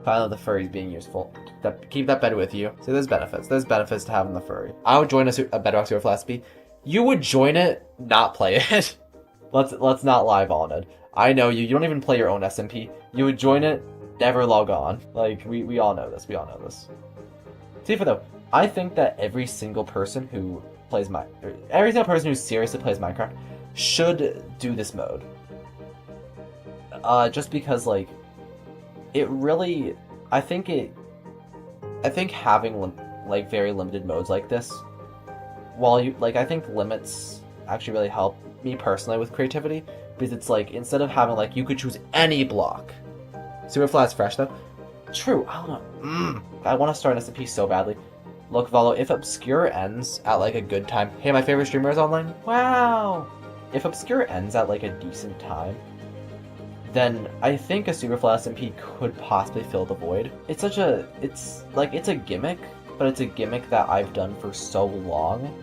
Finally, the furry's being useful. Keep that bed with you. See, there's benefits. There's benefits to having the furry. I would join a Bedrock Superflat SP. You would join it, not play it. Let's not lie, Vaunted. I know you. You don't even play your own SMP. You would join it, never log on. Like, we all know this. We all know this. See, though, I think that every single person who every single person who seriously plays Minecraft should do this mode. Just because, like, it really, I think having like very limited modes like this, while you I think limits actually really help me personally with creativity, because it's like instead of having you could choose any block. Superflat's fresh though. True. I don't know. I want to start an SMP so badly. Look, Valo, if Obscure ends at a good time... Hey, my favorite streamer is online? Wow! If Obscure ends at a decent time, then I think a Superflat SMP could possibly fill the void. It's a gimmick, but it's a gimmick that I've done for so long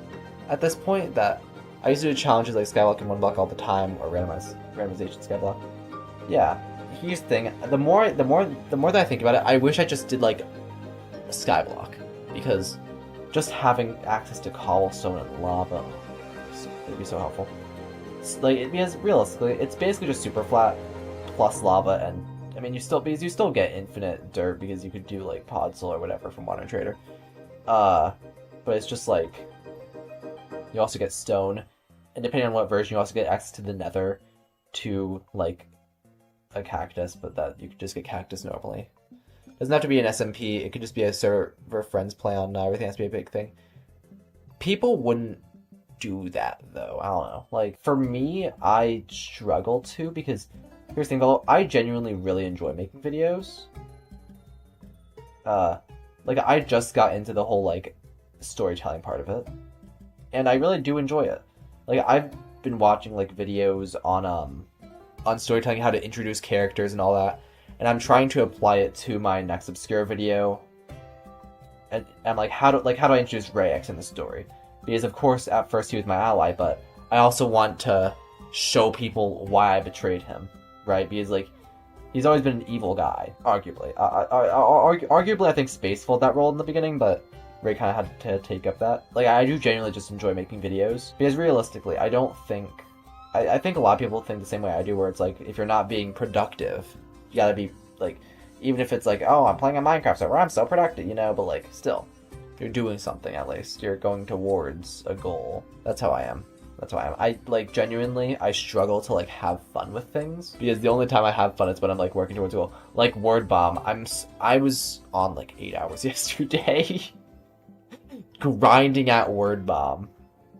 at this point that I used to do challenges like Skyblock in 1 block all the time, or randomization Skyblock. Yeah, here's the thing. The more that I think about it, I wish I just did a Skyblock. Because just having access to cobblestone and lava would be so helpful. Because realistically, it's basically just super flat plus lava, and I mean you still get infinite dirt because you could do podzol or whatever from Wandering Trader. But it's just you also get stone, and depending on what version, you also get access to the Nether, to a cactus, but that you could just get cactus normally. Doesn't have to be an SMP, it could just be a server friends play on, everything has to be a big thing. people wouldn't do that though. I don't know. Like for me, I struggle to because here's the thing though, I genuinely really enjoy making videos. Like I just got into the whole like storytelling part of it, and I really do enjoy it. Like I've been watching like videos on storytelling, how to introduce characters and all that, and I'm trying to apply it to my next obscure video. And I'm like, how do I introduce Rayx in the story? Because of course at first he was my ally, but I also want to show people why I betrayed him, right? Because like he's always been an evil guy, arguably. Arguably I think Space filled that role in the beginning, but Ray kind of had to take up that. Like I do genuinely just enjoy making videos because realistically, I don't think I think a lot of people think the same way I do, where it's like if you're not being productive, you gotta be like, even if it's like, oh, I'm playing a Minecraft server, I'm so productive, you know, but like still, you're doing something at least. You're going towards a goal. That's how I am. That's why I like genuinely I struggle to like have fun with things because the only time I have fun is when I'm like working towards a goal. Like Word Bomb, I was on like 8 hours yesterday, grinding at Word Bomb.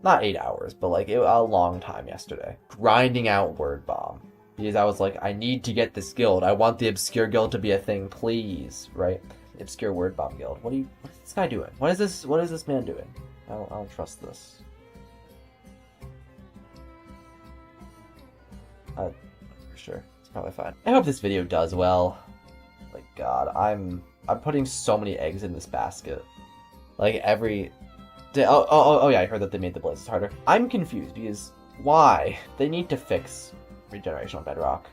Not 8 hours, but like a long time yesterday, grinding out Word Bomb because I was like, I need to get this guild. I want the obscure guild to be a thing, please, right? Obscure Word Bomb guild. What is this guy doing? What is this man doing? I don't trust this. For sure, it's probably fine. I hope this video does well. Like God, I'm putting so many eggs in this basket. Like every day. Oh yeah, I heard that they made the blazes harder. I'm confused because why? They need to fix regeneration on Bedrock.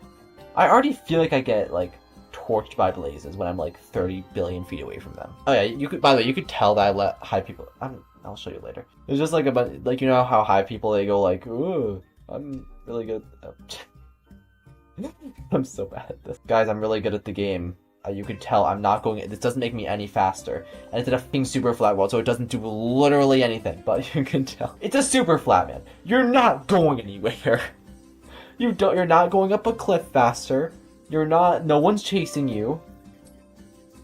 I already feel like I get like torched by blazes when I'm like 30 billion feet away from them. Oh yeah, you could. By the way, you could tell that I let high people. I'll show you later. It's just like a bunch, like you know how high people they go like, ooh, I'm really good. I'm so bad at this. Guys, I'm really good at the game. You could tell I'm not going... This doesn't make me any faster. And it's in a fucking super flat world, so it doesn't do literally anything. But you can tell. It's a super flat, man. You're not going anywhere. You're not going up a cliff faster. You're not... No one's chasing you.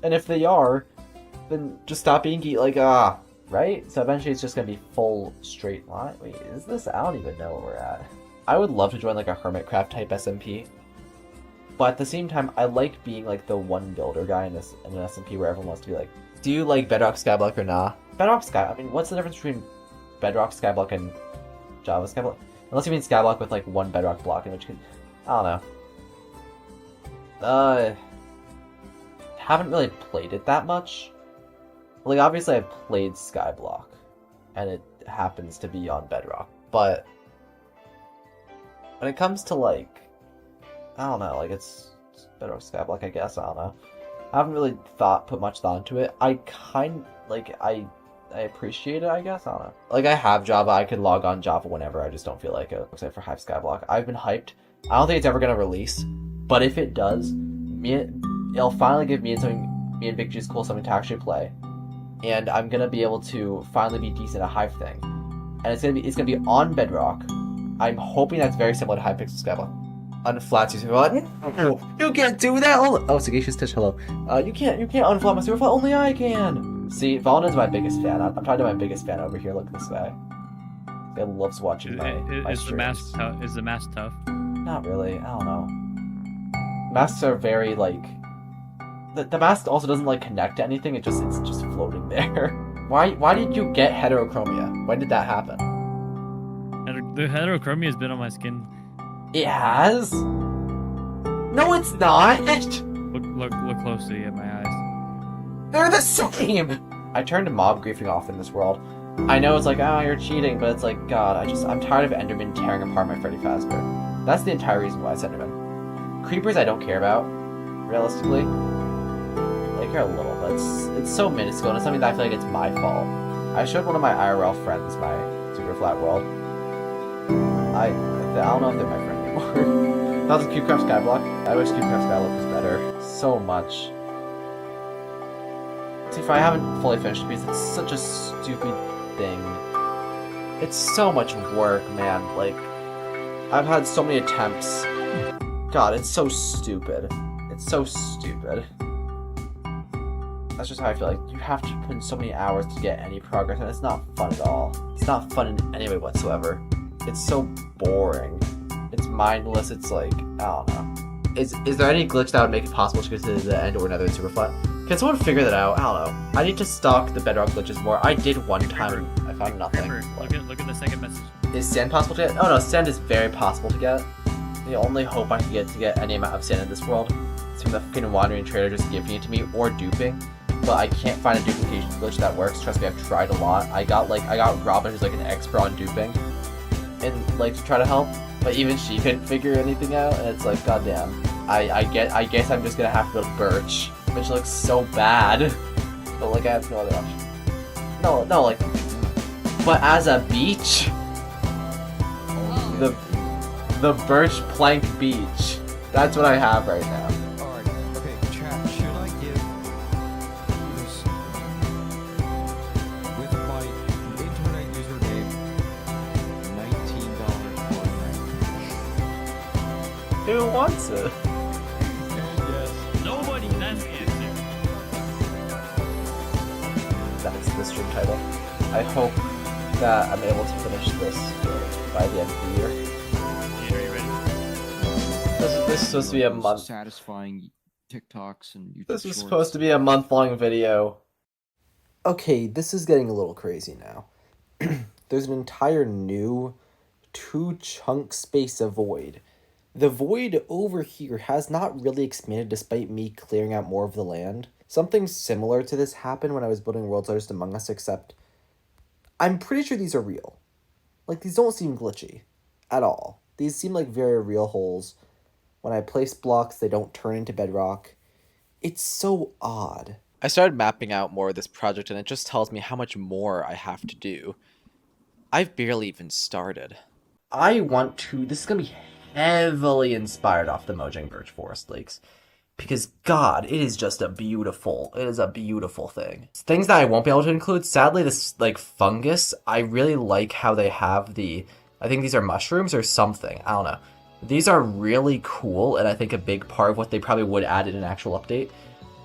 And if they are, then just stop being right? So eventually it's just gonna be full straight line. Wait, is this? I don't even know where we're at. I would love to join like a Hermitcraft type SMP. But at the same time, I like being like the one builder guy in an SMP where everyone wants to be like, do you like Bedrock Skyblock or nah? Bedrock Sky, I mean, what's the difference between Bedrock Skyblock and Java Skyblock? Unless you mean Skyblock with like one Bedrock block, in which case, I don't know. Haven't really played it that much. Like, obviously I've played Skyblock, and it happens to be on Bedrock, but when it comes to like, I don't know, like it's Bedrock Skyblock, I guess, I don't know. I haven't really put much thought into it. I appreciate it, I guess, I don't know. Like, I have Java, I could log on Java whenever, I just don't feel like it, except for Hive Skyblock. I've been hyped. I don't think it's ever gonna release, but if it does, it'll finally give me and Big G's cool something to actually play. And I'm gonna be able to finally be decent at Hive thing. And it's gonna be on Bedrock. I'm hoping that's very similar to Hypixel Skyblock. Unflat your superflat. You can't do that. Oh, Sagacious Tish, hello. You can't unflat my superflat. Only I can. See, Valna's my biggest fan. I'm probably my biggest fan over here. Look at this guy. He loves watching my Is the mask tough? Is the mask tough? Not really. I don't know. Masks are very like. The mask also doesn't like connect to anything. It's just floating there. Why did you get heterochromia? When did that happen? The heterochromia has been on my skin. It has? No, it's not! Look closely at my eyes. They're the same! I turned mob griefing off in this world. I know it's like, oh, you're cheating, but it's like, God, I'm tired of Enderman tearing apart my Freddy Fazbear. That's the entire reason why I said Enderman. Creepers I don't care about, realistically. I care a little, but it's so minuscule, and it's something that I feel like it's my fault. I showed one of my IRL friends my super flat world. I don't know if they're my friend anymore. That was CubeCraft Skyblock. I wish CubeCraft Skyblock was better. So much. See, if I haven't fully finished because it's such a stupid thing. It's so much work, man. Like, I've had so many attempts. God, it's so stupid. It's so stupid. That's just how I feel. Like, you have to put in so many hours to get any progress, and it's not fun at all. It's not fun in any way whatsoever. It's so boring. It's mindless. It's like, I don't know. Is there any glitch that would make it possible to get to the end or another in Superflat? Can someone figure that out? I don't know. I need to stalk the Bedrock glitches more. I did one time and I found nothing. Look at the second message. Is sand possible to get? Oh no, sand is very possible to get. The only hope I can get to get any amount of sand in this world is from the fucking wandering trader just giving it to me or duping. But I can't find a duplication glitch that works. Trust me, I've tried a lot. I got Robin, who's like an expert on duping, and like to try to help. But even she couldn't figure anything out, and it's like, goddamn. I guess I'm just gonna have to go to birch, which looks so bad. But like, I have no other option. No, like, but as a beach, the birch plank beach. That's what I have right now. Alright, okay, chat, should I give this with my internet username $19 Who wants it? Yes. Nobody. That's the answer. That's the stream title. I hope that I'm able to finish this by the end of the year. Are you ready? This is supposed to be a month. Satisfying TikToks and YouTube This was shorts. supposed to be a month-long video. Okay, this is getting a little crazy now. There's an entire new 2-chunk space of void. The void over here has not really expanded despite me clearing out more of the land. Something similar to this happened when I was building World's Largest Among Us, except I'm pretty sure these are real. Like, these don't seem glitchy at all. These seem like very real holes. When I place blocks, they don't turn into bedrock. It's so odd. I started mapping out more of this project, and it just tells me how much more I have to do. I've barely even started. I want to... This is going to be heavily inspired off the Mojang Birch Forest Lakes. Because, God, it is just a beautiful... It is a beautiful thing. Things that I won't be able to include, sadly, this, like, fungus, I really like how they have the... I think these are mushrooms or something. I don't know. These are really cool, and I think a big part of what they probably would add in an actual update.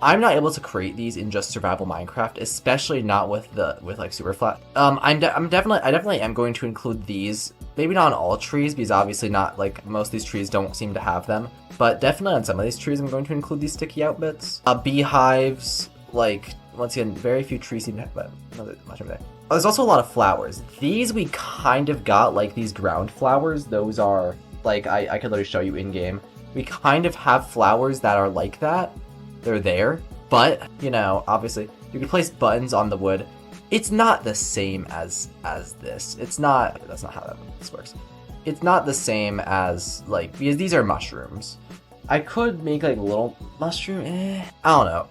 I'm not able to create these in just survival Minecraft, especially not with like Superflat. I definitely am going to include these. Maybe not on all trees, because obviously not, like, most of these trees don't seem to have them. But definitely on some of these trees, I'm going to include these sticky out bits. Beehives, like, once again, very few trees seem to have them. Another mushroom there. Oh, there's also a lot of flowers. These we kind of got, like, these ground flowers. Those are, like, I could literally show you in-game. We kind of have flowers that are like that. They're there, but, you know, obviously, you can place buttons on the wood. It's not the same as this. It's not, that's not how this works. It's not the same as, like, because these are mushrooms. I could make, like, little mushroom, I don't know.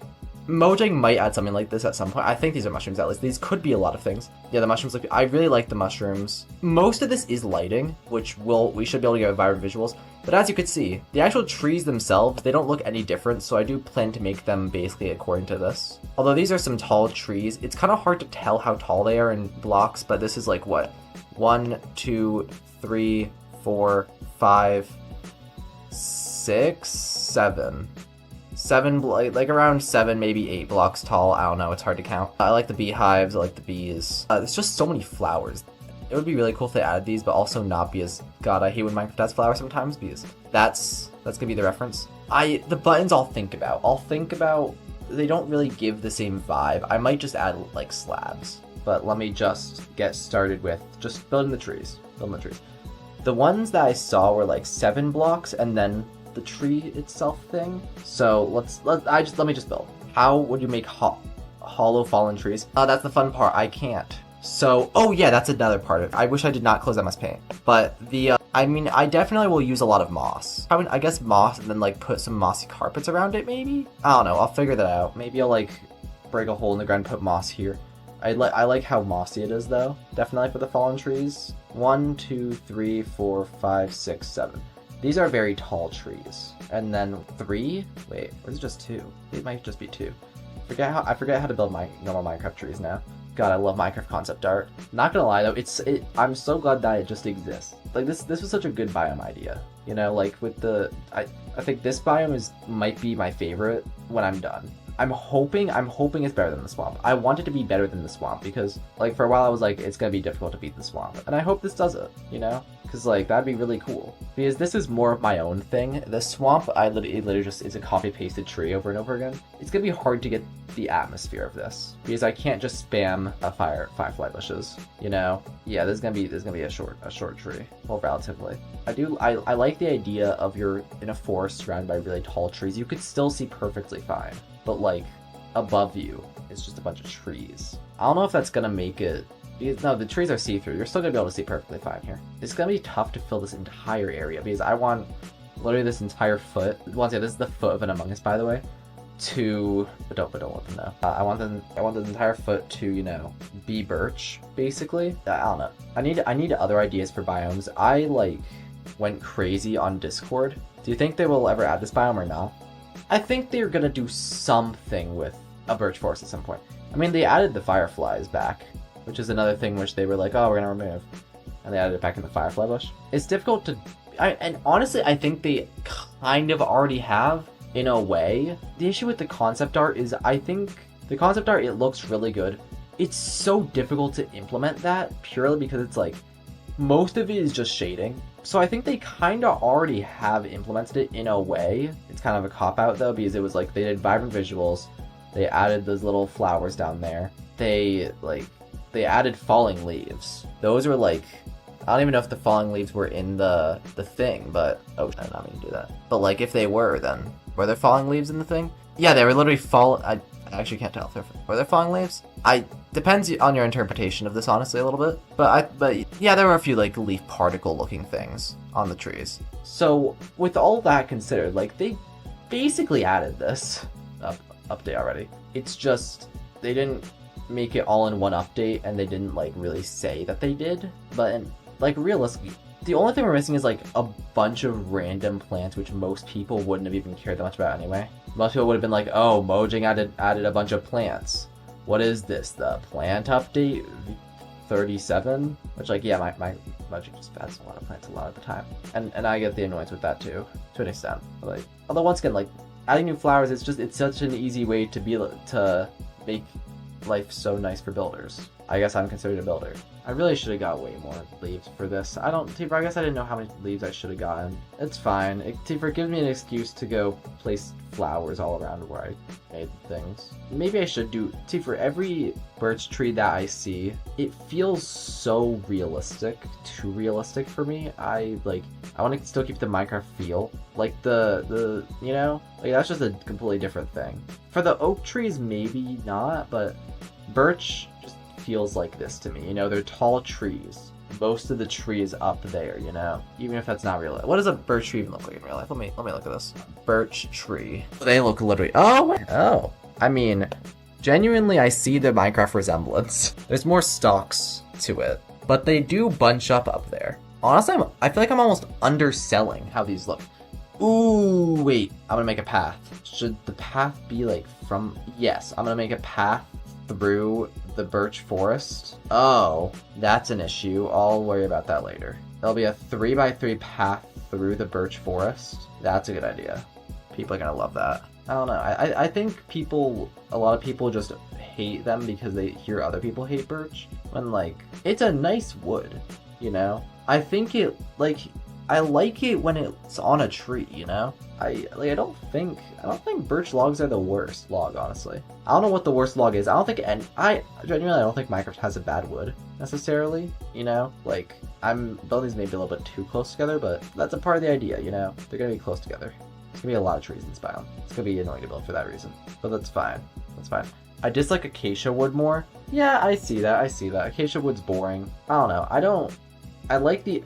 Mojang might add something like this at some point. I think these are mushrooms at least. These could be a lot of things. Yeah, the mushrooms look, I really like the mushrooms. Most of this is lighting, which we should be able to get vibrant visuals. But as you could see, the actual trees themselves, they don't look any different, so I do plan to make them basically according to this. Although these are some tall trees, it's kind of hard to tell how tall they are in blocks, but this is like what? 1, 2, 3, 4, 5, 6, 7. 7, like around 7, maybe 8 blocks tall. I don't know, it's hard to count. I like the beehives, I like the bees. There's just so many flowers. It would be really cool if they added these, but also not because, God, I hate when Minecraft has flowers sometimes, because that's gonna be the reference. The buttons I'll think about, they don't really give the same vibe. I might just add, like, slabs. But let me just get started with just building the trees. The ones that I saw were like 7 blocks, and then the tree itself thing. So let me just build. How would you make hollow fallen trees? That's the fun part. I can't. So, oh yeah, that's another part of it. I wish I did not close MS Paint. But I mean, I definitely will use a lot of moss. I guess moss, and then like put some mossy carpets around it, maybe? I don't know, I'll figure that out. Maybe I'll like break a hole in the ground and put moss here. I like how mossy it is though. Definitely for the fallen trees. 1, 2, 3, 4, 5, 6, 7. These are very tall trees. And then 3? Wait, or is it just 2? It might just be 2. I forget how to build my normal Minecraft trees now. God, I love Minecraft concept art. Not gonna lie though, I'm so glad that it just exists. Like this was such a good biome idea. You know, like with I think this biome might be my favorite when I'm done. I'm hoping it's better than the swamp. I want it to be better than the swamp because, like, for a while I was like, it's gonna be difficult to beat the swamp, and I hope this does it, you know? Because, like, that'd be really cool. Because this is more of my own thing. The swamp, it literally just is a copy-pasted tree over and over again. It's gonna be hard to get the atmosphere of this because I can't just spam firefly bushes, you know? Yeah, this is gonna be a short tree, well, relatively. I like the idea of you're in a forest surrounded by really tall trees. You could still see perfectly fine, but like above you, it's just a bunch of trees. I don't know if that's gonna make it. No, the trees are see-through. You're still gonna be able to see perfectly fine here. It's gonna be tough to fill this entire area because I want literally this entire foot. Once again, this is the foot of an Among Us, by the way. But don't let them know. I want this entire foot to, you know, be birch, basically. I don't know. I need other ideas for biomes. I like went crazy on Discord. Do you think they will ever add this biome or not? I think they're gonna do something with a birch forest at some point. I mean, they added the fireflies back, which is another thing which they were like, oh, we're gonna remove, and they added it back in the firefly bush. It's difficult to, and honestly, I think they kind of already have, in a way. The issue with the concept art is, I think the concept art, it looks really good. It's so difficult to implement that purely because it's like, most of it is just shading. So I think they kind of already have implemented it in a way. It's kind of a cop-out though, because it was like, they did vibrant visuals, they added those little flowers down there, they added falling leaves. Those were like, I don't even know if the falling leaves were in the thing, but oh, I'm not gonna do that. But like, if they were, then were there falling leaves in the thing? Yeah, they were literally I actually can't tell if were there falling leaves. Depends on your interpretation of this, honestly, a little bit. But yeah, there were a few like leaf particle looking things on the trees. So with all that considered, like, they basically added this update already. It's just they didn't make it all in one update, and they didn't like really say that they did. But like, realistically, the only thing we're missing is like a bunch of random plants, which most people wouldn't have even cared that much about anyway. Most people would have been like, oh, Mojang added a bunch of plants. What is this? The plant update 37? Which, like, yeah, my Mojang just adds a lot of plants a lot of the time, and I get the annoyance with that too, to an extent. But, like, although once again, like, adding new flowers, it's such an easy way to make life so nice for builders. I guess I'm considered a builder. I really should have got way more leaves for this. Tifa, I guess I didn't know how many leaves I should have gotten. It's fine. Tifa, give me an excuse to go place flowers all around where I made things. Maybe I should do, Tifa, every birch tree that I see, it feels so realistic, too realistic for me. I want to still keep the Minecraft feel. Like the you know, like, that's just a completely different thing. For the oak trees, maybe not, but birch just feels like this to me. You know, they're tall trees. Most of the tree is up there, you know, even if that's not real. What does a birch tree even look like in real life? Let me look at this. Birch tree. They look literally, oh. I mean, genuinely, I see the Minecraft resemblance. There's more stalks to it, but they do bunch up there. Honestly, I feel like I'm almost underselling how these look. Ooh, wait, I'm gonna make a path. Should the path be like from, yes, I'm gonna make a path through the birch forest. Oh, that's an issue. I'll worry about that later. There'll be a 3x3 path through the birch forest. That's a good idea. People are gonna love that. I don't know. I think a lot of people just hate them because they hear other people hate birch, when like, it's a nice wood, you know? I think I like it when it's on a tree, you know? I don't think birch logs are the worst log, honestly. I don't know what the worst log is. I genuinely don't think Minecraft has a bad wood, necessarily, you know? Like, I'm building these maybe a little bit too close together, but that's a part of the idea, you know? They're gonna be close together. There's gonna be a lot of trees in this biome. It's gonna be annoying to build for that reason, but that's fine. That's fine. I dislike acacia wood more. Yeah, I see that. Acacia wood's boring. I don't know. I like the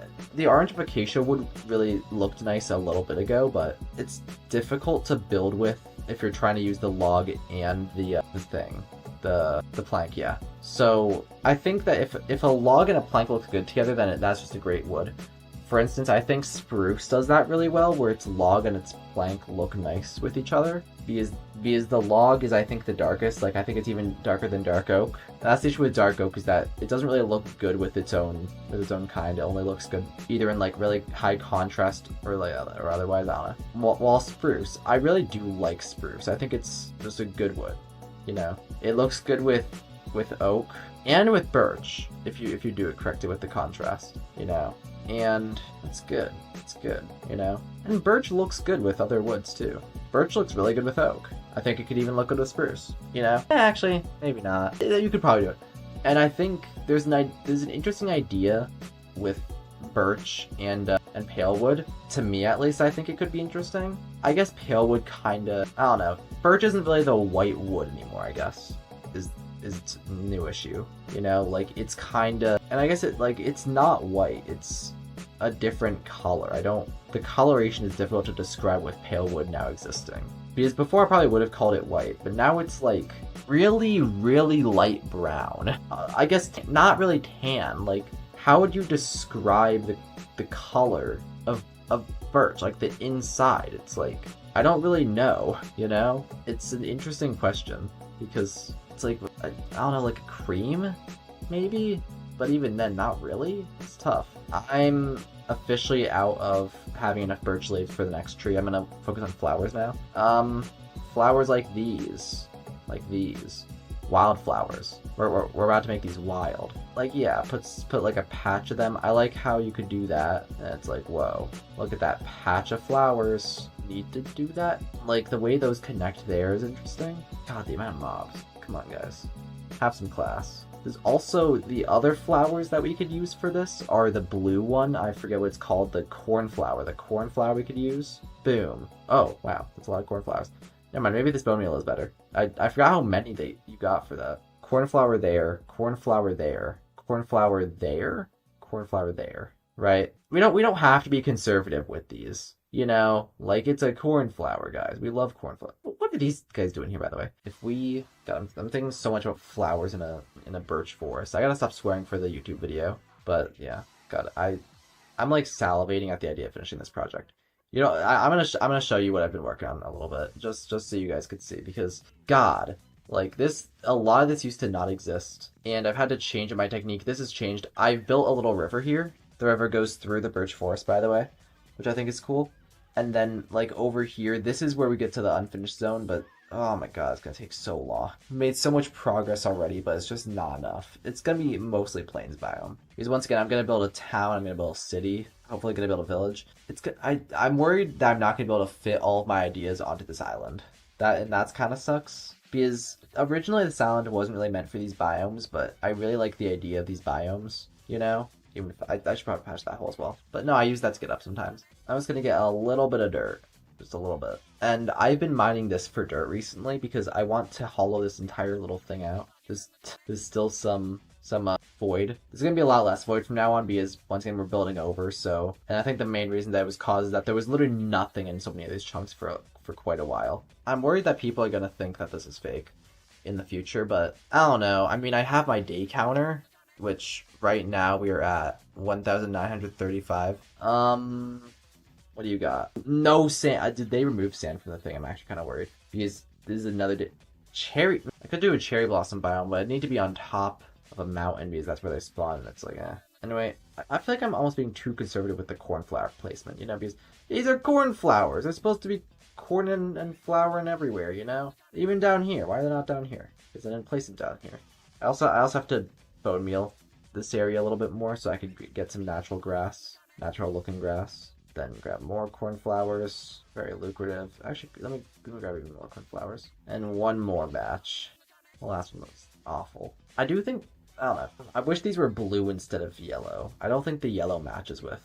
orange of acacia wood really looked nice a little bit ago, but it's difficult to build with if you're trying to use the log and the plank, yeah. So I think that if a log and a plank look good together, then that's just a great wood. For instance, I think spruce does that really well, where its log and its plank look nice with each other. Because the log is, I think, the darkest. Like, I think it's even darker than dark oak. That's the issue with dark oak, is that it doesn't really look good with its own kind. It only looks good either in like really high contrast or otherwise. I don't know. While spruce, I really do like spruce. I think it's just a good wood. You know, it looks good with oak and with birch if you do it correctly with the contrast. You know. And it's good. It's good, you know? And birch looks good with other woods, too. Birch looks really good with oak. I think it could even look good with spruce, you know? Actually, maybe not. You could probably do it. And I think there's an interesting idea with birch and pale wood. To me, at least, I think it could be interesting. I guess pale wood kinda... I don't know. Birch isn't really the white wood anymore, I guess. Is its new issue, you know? Like, it's kinda... And I guess it's not white. It's a different color. The coloration is difficult to describe with pale wood now existing. Because before I probably would have called it white, but now it's like really, really light brown. I guess not really tan. Like, how would you describe the color of birch? Like the inside. It's like, I don't really know, you know? It's an interesting question because it's like, I don't know, like a cream, maybe? But even then, not really. It's tough. I'm officially out of having enough birch leaves for the next tree. I'm gonna focus on flowers now. Flowers like these. Wildflowers. We're about to make these wild. Like, yeah, put like a patch of them. I like how you could do that. And it's like, whoa, look at that patch of flowers. Need to do that? Like, the way those connect there is interesting. God, the amount of mobs. Come on, guys. Have some class. There's also the other flowers that we could use for this are the blue one. I forget what it's called. The cornflower. The cornflower we could use. Boom. Oh, wow. That's a lot of cornflowers. Never mind. Maybe this bone meal is better. I forgot how many you got for that. Cornflower there. Cornflower there. Cornflower there. Cornflower there. Right? We don't have to be conservative with these. You know, like it's a cornflower, guys. We love cornflower. What are these guys doing here, by the way? If we... God, I'm thinking so much about flowers in a birch forest. I gotta stop swearing for the YouTube video. But, yeah. God, I'm like salivating at the idea of finishing this project. You know, I'm gonna show you what I've been working on a little bit. Just so you guys could see. Because, God... Like, a lot of this used to not exist. And I've had to change my technique. This has changed. I've built a little river here. The river goes through the birch forest, by the way. Which I think is cool. And then, like, over here, this is where we get to the unfinished zone, but, oh my god, it's gonna take so long. We made so much progress already, but it's just not enough. It's gonna be mostly plains biome. Because once again, I'm gonna build a town, I'm gonna build a city, hopefully gonna build a village. I'm worried that I'm not gonna be able to fit all of my ideas onto this island. That's kind of sucks. Because originally this island wasn't really meant for these biomes, but I really like the idea of these biomes, you know? Even if I should probably patch that hole as well. But no, I use that to get up sometimes. I'm just gonna get a little bit of dirt. Just a little bit. And I've been mining this for dirt recently because I want to hollow this entire little thing out. There's still some void. There's gonna be a lot less void from now on because once again we're building over, so... And I think the main reason that was caused is that there was literally nothing in so many of these chunks for quite a while. I'm worried that people are gonna think that this is fake in the future, but I don't know. I mean, I have my day counter, which right now we are at 1,935. What do you got? No sand. Did they remove sand from the thing? I'm actually kind of worried because this is another day. Cherry. I could do a cherry blossom biome, but I need to be on top of a mountain because that's where they spawn, and it's like, eh. Anyway, I feel like I'm almost being too conservative with the cornflower placement, you know, because these are cornflowers. They're supposed to be corn and flowering everywhere, you know? Even down here. Why are they not down here? Because I didn't place them down here. I also have to bone meal this area a little bit more so I could get some natural grass. Natural looking grass. Then grab more cornflowers. Very lucrative. Actually, let me grab even more cornflowers. And one more batch. The last one was awful. I do think... I don't know. I wish these were blue instead of yellow. I don't think the yellow matches with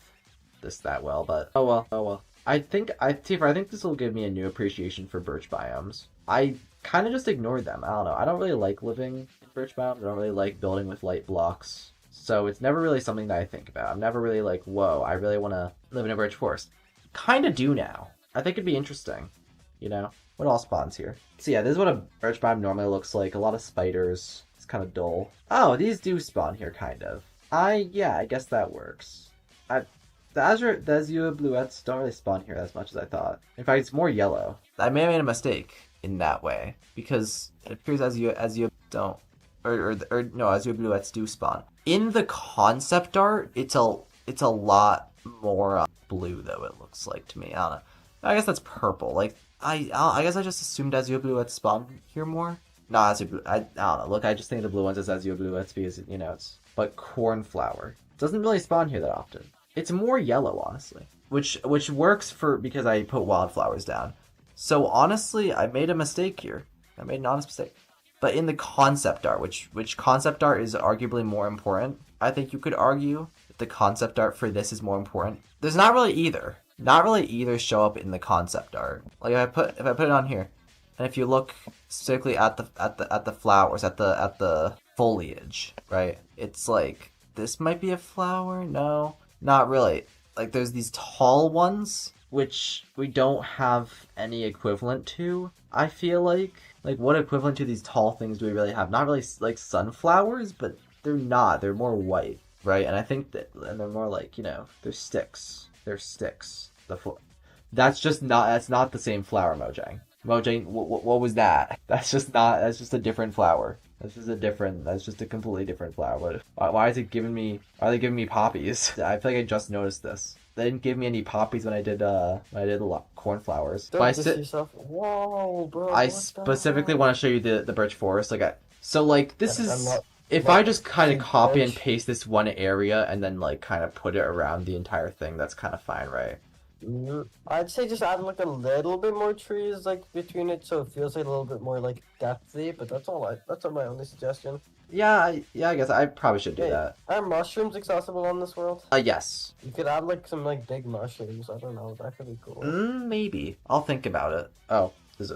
this that well, but... Oh well. Oh well. I think this will give me a new appreciation for birch biomes. I kind of just ignored them. I don't know. I don't really like living in birch biomes. I don't really like building with light blocks. So it's never really something that I think about. I'm never really like, whoa, I really want to live in a birch forest. Kind of do now. I think it'd be interesting. You know? What all spawns here? So yeah, this is what a birch biome normally looks like. A lot of spiders. It's kind of dull. Oh, these do spawn here, kind of. Yeah, I guess that works. The azure bluettes don't really spawn here as much as I thought. In fact, it's more yellow. I may have made a mistake in that way because it appears azure don't, or no, azure bluettes do spawn. In the concept art, it's a lot more blue though. It looks like to me. I don't know. I guess that's purple. Like I guess I just assumed azure bluettes spawn here more. No, azure blue. I don't know. Look, I just think the blue ones is azure bluettes because you know it's. But cornflower doesn't really spawn here that often. It's more yellow, honestly, which works for because I put wildflowers down. So honestly, I made a mistake here. I made an honest mistake. But in the concept art, which concept art is arguably more important, I think you could argue that the concept art for this is more important. There's not really either. Not really either show up in the concept art. Like if I put it on here, and if you look specifically at the flowers, at the foliage, right? It's like this might be a flower. No, not really. Like there's these tall ones which we don't have any equivalent to. I feel like what equivalent to these tall things do we really have? Not really like sunflowers, but they're not. They're more white, right? And I think and they're more like, you know, they're sticks. They're sticks. That's not the same flower, Mojang. Mojang, what was that? That's just a different flower. That's just a completely different flower. Why is it giving me, are they giving me poppies? I feel like I just noticed this. They didn't give me any poppies when I did cornflowers. Whoa, bro. I specifically want to show you the birch forest. This is, if I just kind of copy and paste this one area and then like kind of put it around the entire thing, that's kind of fine, right? I'd say just add like a little bit more trees like between it so it feels like a little bit more like depthy, but that's my only suggestion. Yeah, I guess I probably should do that. Are mushrooms accessible on this world? Yes. You could add like some like big mushrooms. I don't know. That could be cool. Maybe. I'll think about it. Oh, there's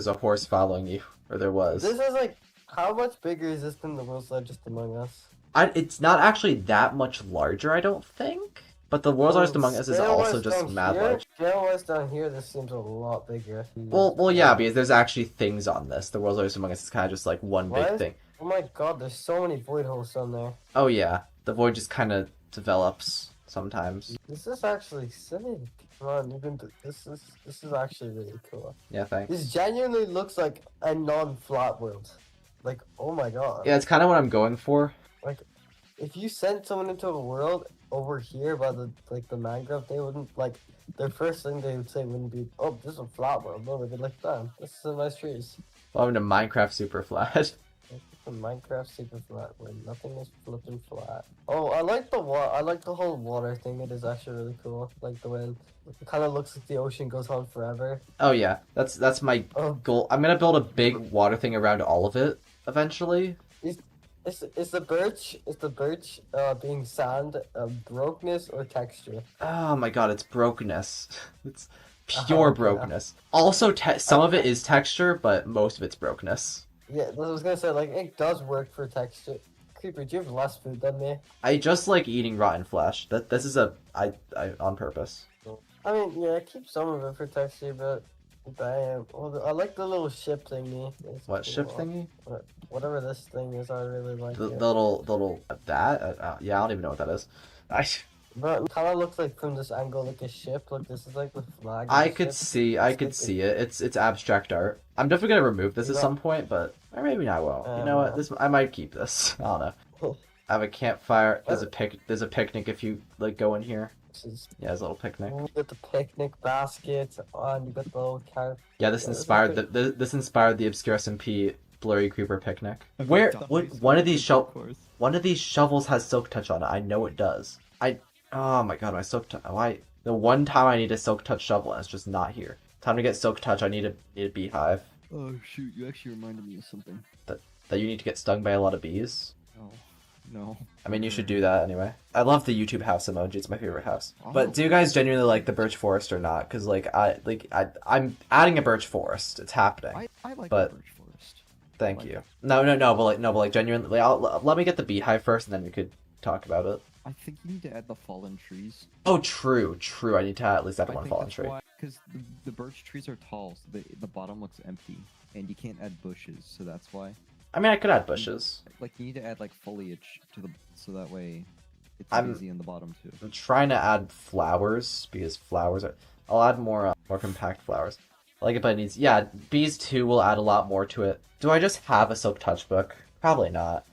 a horse following you, or there was. This is like, how much bigger is this than the World's Largest Among Us? It's not actually that much larger, I don't think. But the World's Largest Among Us is also just mad large. Scale-wise down here, this seems a lot bigger. Well, yeah, because there's actually things on this. The World's Largest Among Us is kind of just like one big thing. Oh my god, there's so many void holes down there. Oh yeah, the void just kind of develops sometimes. This is actually sick. Come on, this is actually really cool. Yeah, thanks. This genuinely looks like a non-flat world. Like, oh my god. Yeah, it's kind of what I'm going for. Like, if you sent someone into a world over here by the Minecraft, they wouldn't like, their first thing they would say wouldn't be, oh, this is a flat world. No, they'd be like, damn, this is some nice trees. Welcome to Minecraft Superflat. Minecraft Superflat where nothing is flipping flat. Oh, I like the whole water thing. It is actually really cool. Like the way it kind of looks like the ocean goes on forever. Oh yeah, that's my goal. I'm gonna build a big water thing around all of it eventually. Is the birch being sand, brokenness or texture? Oh my god, it's brokenness. It's pure brokenness. Also, some of it is texture, but most of it's brokenness. Yeah, I was gonna say, like, it does work for texture. Creeper, do you have less food than me? I just like eating rotten flesh. This is I on purpose. I mean, yeah, keep some of it for texture, but damn, I like the little ship thingy. It's what cool. ship thingy? Whatever this thing is, I really like the it. little that? Yeah, I don't even know what that is. But it kind of looks like from this angle like a ship. Like this is like the flag. I could see it. It's abstract art. I'm definitely gonna remove this at some point, but or maybe I won't. You know what? I might keep this. I don't know. I have a campfire. There's a picnic if you like go in here. Yeah, there's a little picnic. You got the picnic basket on. You got the little car. Yeah, this inspired the Obscure SMP Blurry Creeper picnic. Where one of these shovels has silk touch on it. I know it does. Oh my god, my silk touch. Why? The one time I need a silk touch shovel and it's just not here. Time to get silk touch. I need a beehive. Oh shoot! You actually reminded me of something. That you need to get stung by a lot of bees. Oh, no. I mean, you should do that anyway. I love the YouTube house emoji. It's my favorite house. Oh. But do you guys genuinely like the birch forest or not? Because I'm adding a birch forest. It's happening. I like but the birch forest. Thank you. No, but genuinely, let me get the beehive first, and then we could talk about it. I think you need to add the fallen trees. Oh, true. I need to at least add one fallen tree. Because the birch trees are tall, so the bottom looks empty, and you can't add bushes, so that's why. I mean, I could add bushes. Like, you need to add, like, foliage to so that way It's I'm- busy in the bottom too. I'm trying to add flowers because flowers are. I'll add more compact flowers. I like it, but it needs. Yeah, bees too will add a lot more to it. Do I just have a silk touch book? Probably not.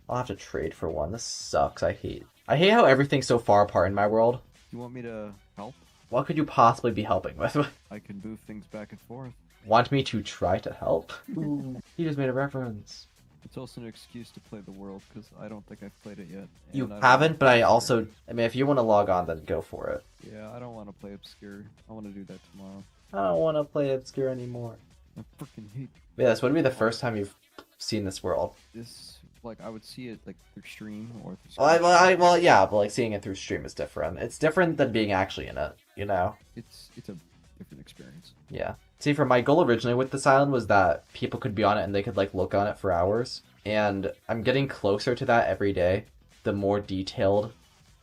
I'll have to trade for one. This sucks. I hate how everything's so far apart in my world. You want me to help? What could you possibly be helping with? I can move things back and forth. Want me to try to help? Ooh, he just made a reference. It's also an excuse to play the world because I don't think I've played it yet. You and I don't haven't, wanna but I play also. Obscure. I mean, if you want to log on, then go for it. Yeah, I don't want to play Obscure. I want to do that tomorrow. I don't want to play Obscure anymore. I freaking hate Yeah, this would be the first time you've seen this world. this. Like, I would see it like through stream or through. Well, yeah, but like seeing it through stream is different. It's different than being actually in it, you know? It's a different experience. Yeah. See, for my goal originally with this island was that people could be on it and they could like look on it for hours. And I'm getting closer to that every day. The more detailed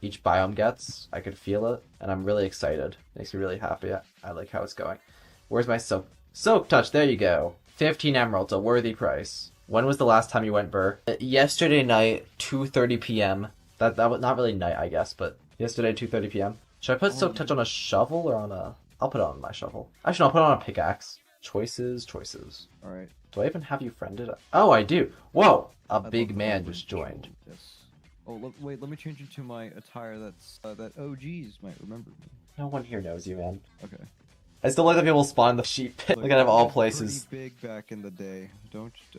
each biome gets, I could feel it, and I'm really excited. Makes me really happy. I like how it's going. Where's my soak touch? There you go. 15 emeralds, a worthy price. When was the last time you went, Burr? Yesterday night, 2:30 p.m. That was not really night, I guess, but yesterday, 2:30 p.m. Should I put soak touch on a shovel or on a? I'll put it on my shovel. Actually, no, I'll put it on a pickaxe. Choices. All right. Do I even have you friended? Oh, I do. Whoa! A I'd big love to man have just one. joined. Yes. Oh, look, wait. Let me change into my attire. That OGs might remember me. No one here knows you, man. Okay. I still like that people spawn in the sheep pit. Look at of I all was places. Pretty big back in the day.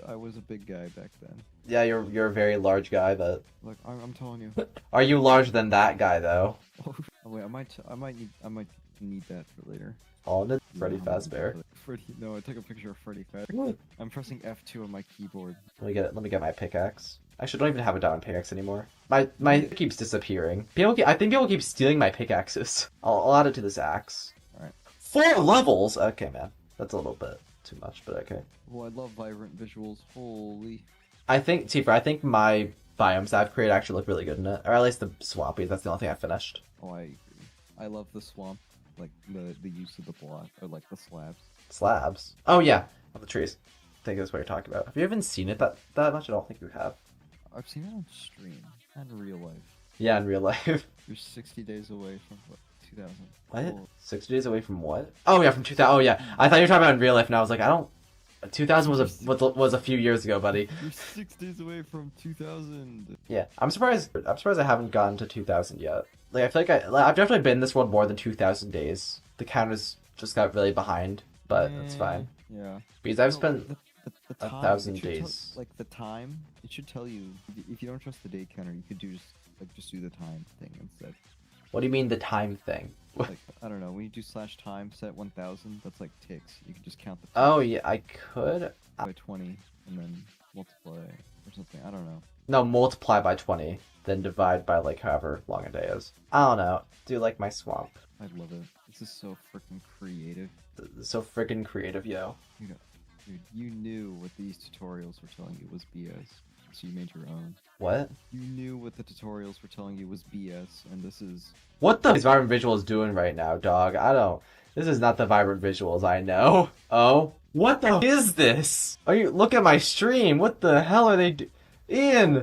I was a big guy back then. Yeah, you're a very large guy. But Look, I'm telling you. are you larger than that guy though? Oh, wait. I might need that for later. Oh, no, Freddy No, Fazbear. No, I took a picture of Freddy Fazbear. I'm pressing F2 on my keyboard. Let me get my pickaxe. Actually, I don't even have a diamond pickaxe anymore. My keeps disappearing. I think people keep stealing my pickaxes. I'll add it to this axe. Alright. 4 levels. Okay, man, that's a little bit too much, but okay. Well, I love vibrant visuals. Holy. I think my biomes that I've created actually look really good in it, or at least the swampy. That's the only thing I finished. Oh, I agree. I love the swamp, like the use of the block or like the slabs. Slabs. Oh yeah, of the trees. I think that's what you're talking about. Have you even seen it that much? I don't think you have. I've seen it on stream and real life. Yeah, in real life. You're 60 days away from what? 2000. What? Oh, 60 days away from what? Oh yeah, from 2000. Oh yeah, I thought you were talking about in real life, and I was like, I don't. 2000 was a few years ago, buddy. You're 6 days away from 2000. Yeah, I'm surprised. I haven't gotten to 2000 yet. Like I feel like I've definitely been in this world more than 2000 days. The counters just got really behind, but it's fine Yeah. because I've No, spent the time, 1,000 it should tell- days. like the time, it should tell you. If you don't trust the day counter, you could just do the time thing instead. What do you mean the time thing? Like I don't know, when you do /time set 1000, that's like ticks. You can just count the ticks Oh yeah, I could. by 20 and then multiply or something. I don't know. No, multiply by 20, then divide by like however long a day is. I don't know. Do you like my swamp? I love it. This is so freaking creative. So freaking creative, yo. Dude, you knew what these tutorials were telling you was BS, so you made your own. What? You knew what the tutorials were telling you was BS, and this is... What the vibrant visuals doing right now, dog? I don't. This is not the vibrant visuals I know. Oh, what the is this? Are you look at my stream? What the hell are they do? Ian,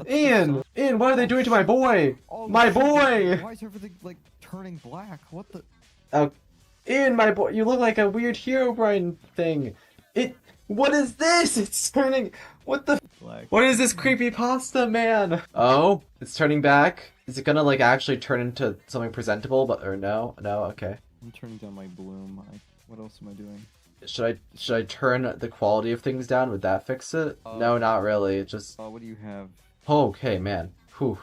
what are they doing to my boy? Oh, My shit, boy! Why is everything, like, turning black? What the... Oh, Ian, my boy, you look like a weird Herobrine thing. What is this? It's turning. What the? Black. What is this creepy pasta, man? Oh, it's turning back. Is it gonna like actually turn into something presentable? Or no? No. Okay. I'm turning down my bloom. What else am I doing? Should I turn the quality of things down? Would that fix it? Uh, No, not really. It just. What do you have? Okay, man. Whew.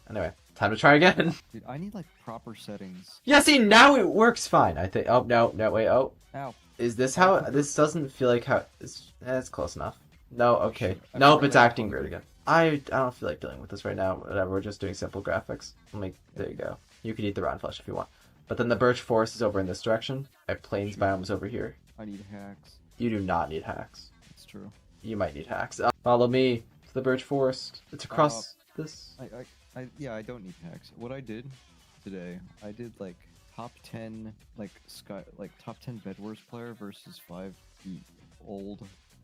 Anyway, time to try again. Dude, I need, like, proper settings. Yeah, see, now it works fine. I think. Oh no, wait. Oh, Ow. is this how? This doesn't feel like how. It's close enough. No, okay. I Nope, forgot it's about acting weird again. I don't feel like dealing with this right now. Whatever, we're just doing simple graphics. There you go. You could eat the rotten flesh if you want. But then the birch forest is over in this direction. My plains biome is over here. I need hacks. You do not need hacks. It's true. You might need hacks. Follow me to the birch forest. It's across this. Yeah, I don't need hacks. What I did today, I did like top 10 top 10 Bed Wars player versus 5 the old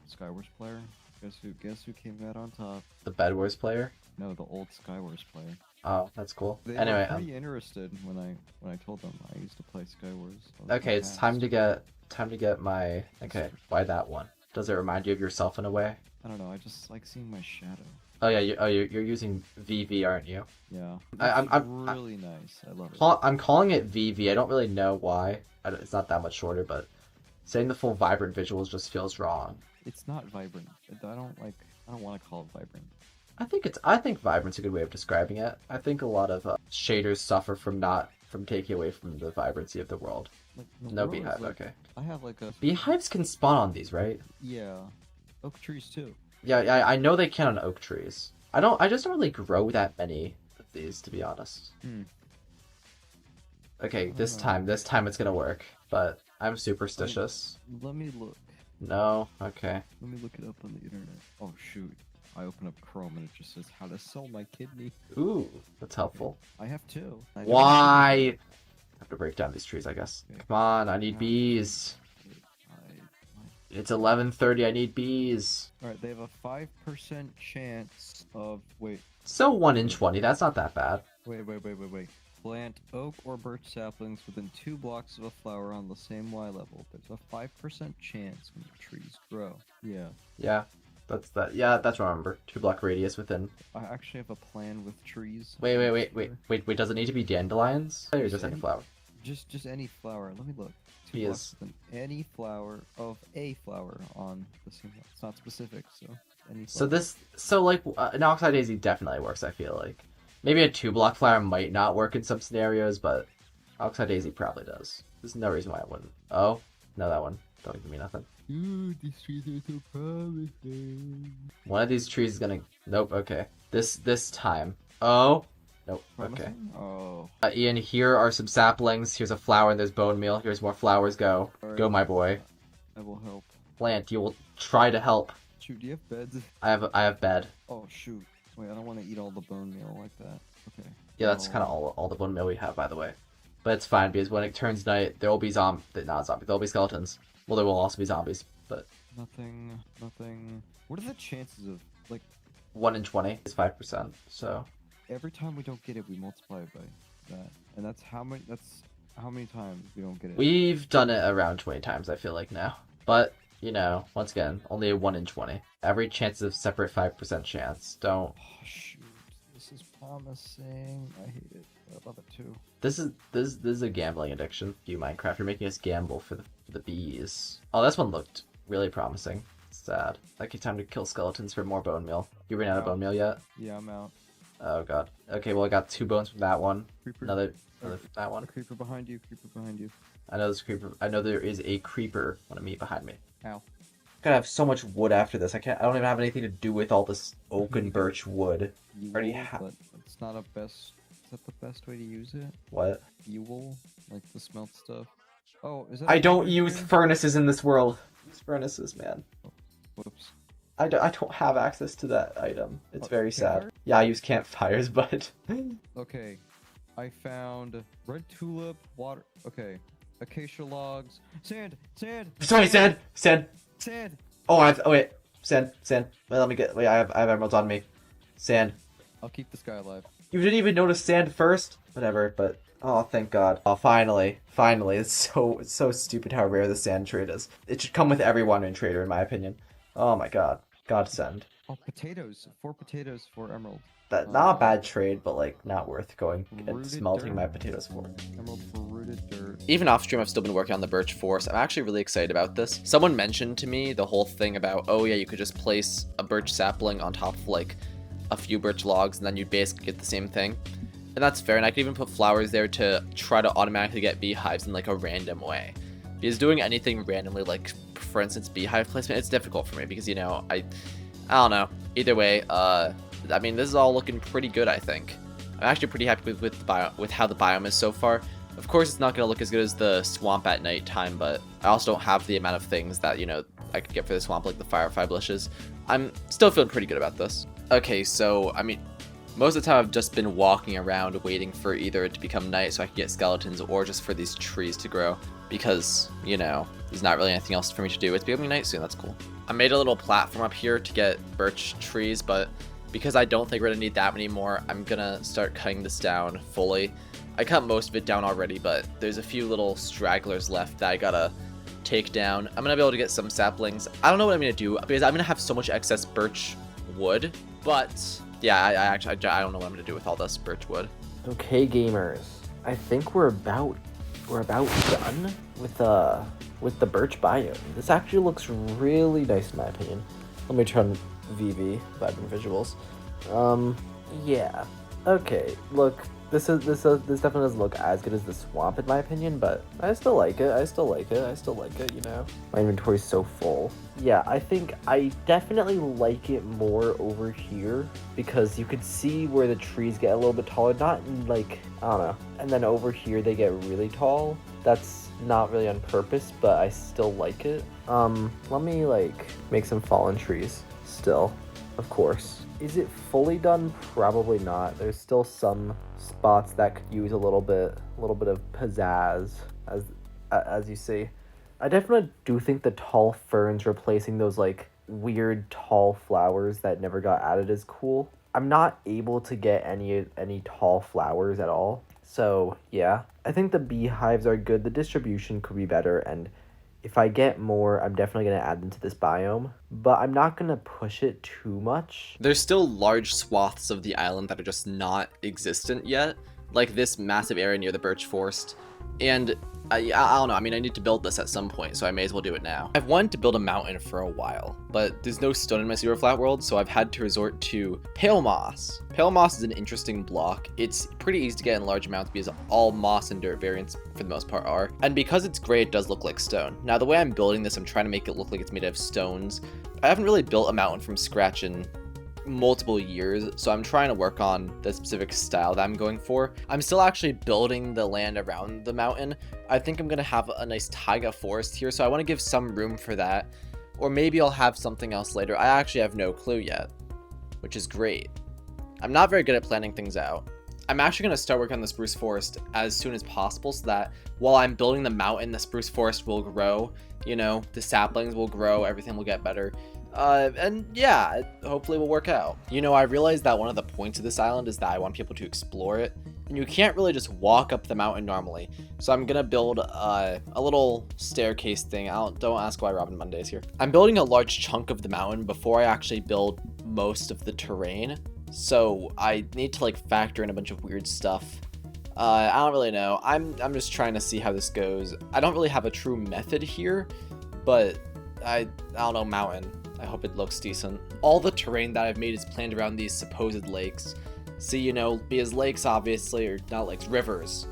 Skywars player. Guess who came out on top? The Bed Wars player? No, the old Skywars player. Oh, that's cool. They Anyway, were pretty interested when I told them I used to play Skywars. okay, it's time to get my. Okay, why that one? Does it remind you of yourself in a way? I don't know. I just like seeing my shadow. Oh yeah, you're using VV, aren't you? Yeah. I'm really nice. I love it. I'm calling it VV. I don't really know why. It's not that much shorter, but saying the full vibrant visuals just feels wrong. It's not vibrant. I don't want to call it vibrant. I think vibrant's a good way of describing it. I think a lot of shaders suffer from taking away from the vibrancy of the world. Like, the No world is beehive, like- okay. I have like a Beehives can spawn on these, right? yeah, oak trees too. Yeah, I know they can on oak trees. I just don't really grow that many of these, to be honest. Okay, this time it's gonna work, but I'm superstitious. Let me look. No, okay. Let me look it up on the internet. Oh shoot! I open up Chrome and it just says how to sell my kidney. Ooh, that's helpful. I have two. Why? I have to break down these trees, I guess. Okay. Come on, I need bees. It's 11:30. I need bees. Alright, they have a 5% chance of So 1 in 20. That's not that bad. Wait. Plant oak or birch saplings within 2 blocks of a flower on the same Y level. There's a 5% chance when the trees grow. Yeah. Yeah, that's that. Yeah, that's what I remember. 2-block radius within. I actually have a plan with trees. Wait. Does it need to be dandelions? Or just any flower? Just any flower. Let me look. 2 Yes. blocks within any flower of a flower on the same. It's not specific, so any. Flower. An oxide daisy definitely works. I feel like maybe a 2-block flower might not work in some scenarios, but oxide daisy probably does. There's no reason why it wouldn't. Oh no, that one don't give me nothing. Ooh, these trees are so promising. One of these trees is gonna. Nope. Okay. This time. Oh. Nope. Okay. Promising? Oh. Ian, here are some saplings. Here's a flower and there's bone meal. Here's more flowers. Go. Alright. Go, my boy. I will help. Plant, you will try to help. Shoot, do you have beds? I have bed. Oh shoot. Wait, I don't want to eat all the bone meal like that. Okay. Yeah, that's kind of all the bone meal we have, by the way. But it's fine because when it turns night, there will be there'll be skeletons. Well, there will also be zombies, but Nothing. What are the chances of, like, 1 in 20 is 5%. So every time we don't get it, we multiply it by that, and that's how many times we don't get it. we've done it around 20 times, I feel like now. But you know, once again, only a 1 in 20. Every chance of separate 5% chance. Don't. Oh shoot, this is promising. I hate it. I love it too. This is a gambling addiction. You Minecraft, you're making us gamble for the bees. Oh, this one looked really promising. Sad. Like it's time to kill skeletons for more bone meal. You ran out of bone meal yet? Yeah, I'm out. Oh god. Okay, well I got 2 bones from that one. Creeper. Another from that one. A creeper behind you. Creeper behind you. I know this creeper. I know there is a creeper on a meat behind me. Ow. Gotta have so much wood after this. I don't even have anything to do with all this oak and birch wood. Already But it's not a best. Is that the best way to use it? What? Fuel, like the smelt stuff. Oh, is that? I don't use furnaces in this world. Use furnaces, man. Whoops. I don't have access to that item. It's Oh, very sad. campfire? Yeah, I use campfires, but Okay, I found red tulip, water. Okay, acacia logs, sand. sorry, sand. Oh, wait, sand. Wait, I have emeralds on me. Sand. I'll keep this guy alive. You didn't even notice sand first? Whatever, but oh, thank God. Oh, finally. It's so stupid how rare the sand trade is. It should come with every wandering trader, in my opinion. Oh my God. Godsend. Oh, potatoes. 4 potatoes, 4 emerald. That not a bad trade, but like not worth going and Rooted smelting dirt. my potatoes for. Emerald for rooted dirt. Even off stream, I've still been working on the birch forest. I'm actually really excited about this. Someone mentioned to me the whole thing about, oh yeah, you could just place a birch sapling on top of like a few birch logs and then you'd basically get the same thing. And that's fair, and I could even put flowers there to try to automatically get beehives in like a random way. Because doing anything randomly, like for instance beehive placement, it's difficult for me because, you know, I don't know. Either way, I mean, this is all looking pretty good, I think. I'm actually pretty happy with how the biome is so far. Of course, it's not going to look as good as the swamp at night time, but I also don't have the amount of things that, you know, I could get for the swamp, like the firefly bushes. I'm still feeling pretty good about this. Okay, so, I mean, Most of the time I've just been walking around waiting for either it to become night so I can get skeletons or just for these trees to grow because, you know, there's not really anything else for me to do. It's becoming night soon, that's cool. I made a little platform up here to get birch trees, but because I don't think we're gonna need that many more, I'm gonna start cutting this down fully. I cut most of it down already, but there's a few little stragglers left that I gotta take down. I'm gonna be able to get some saplings. I don't know what I'm gonna do because I'm gonna have so much excess birch wood, but yeah, I don't know what I'm gonna do with all this birch wood. Okay, gamers, I think we're about done with the birch biome. This actually looks really nice in my opinion. Let me turn VV, Vibrant Visuals. Yeah. Okay, look, this definitely doesn't look as good as the swamp in my opinion, but I still like it, you know? My inventory's so full. Yeah, I think I definitely like it more over here because you could see where the trees get a little bit taller, not in like, I don't know. And then over here they get really tall. That's not really on purpose, but I still like it. Let me like make some fallen trees still, of course. Is it fully done? Probably not. There's still some spots that could use a little bit of pizzazz, as you see. I definitely do think the tall ferns replacing those like weird tall flowers that never got added is cool. I'm not able to get any tall flowers at all. So yeah, I think the beehives are good. The distribution could be better, and if I get more, I'm definitely going to add them to this biome, but I'm not going to push it too much. There's still large swaths of the island that are just not existent yet, like this massive area near the birch forest, and I don't know, I mean, I need to build this at some point, so I may as well do it now. I've wanted to build a mountain for a while, but there's no stone in my Superflat world, so I've had to resort to pale moss. Pale moss is an interesting block. It's pretty easy to get in large amounts because all moss and dirt variants, for the most part, are. And because it's gray, it does look like stone. Now, the way I'm building this, I'm trying to make it look like it's made out of stones. I haven't really built a mountain from scratch in multiple years, so I'm trying to work on the specific style that I'm going for. I'm still actually building the land around the mountain. I think I'm gonna have a nice taiga forest here, so I want to give some room for that, or maybe I'll have something else later. I actually have no clue yet, which is great. I'm not very good at planning things out. I'm actually going to start working on the spruce forest as soon as possible so that while I'm building the mountain, the spruce forest will grow, you know, the saplings will grow, everything will get better. And yeah, hopefully it will work out. You know, I realized that one of the points of this island is that I want people to explore it, and you can't really just walk up the mountain normally. So I'm gonna build a little staircase thing. Don't ask why Robin Monday is here. I'm building a large chunk of the mountain before I actually build most of the terrain. So I need to like factor in a bunch of weird stuff. I don't really know. I'm just trying to see how this goes. I don't really have a true method here, but I don't know, mountain. I hope it looks decent. All the terrain that I've made is planned around these supposed lakes. See, you know, because lakes obviously are not lakes, rivers.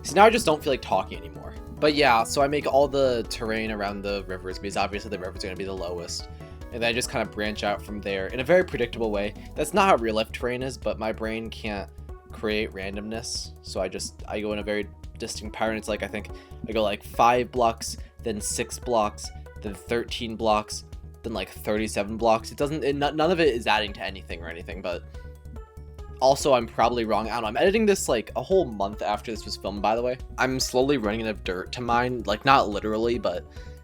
So now I just don't feel like talking anymore. But yeah, so I make all the terrain around the rivers because obviously the river's going to be the lowest. And then I just kind of branch out from there in a very predictable way. That's not how real life terrain is, but my brain can't create randomness. So I go in a very distinct pattern. It's like, I think I go like 5 blocks, then 6 blocks, then 13 blocks, then like 37 blocks. None of it is adding to anything or anything, but also I'm probably wrong. I don't know. I'm editing this like a whole month after this was filmed, by the way. I'm slowly running out of dirt to mine, like not literally, but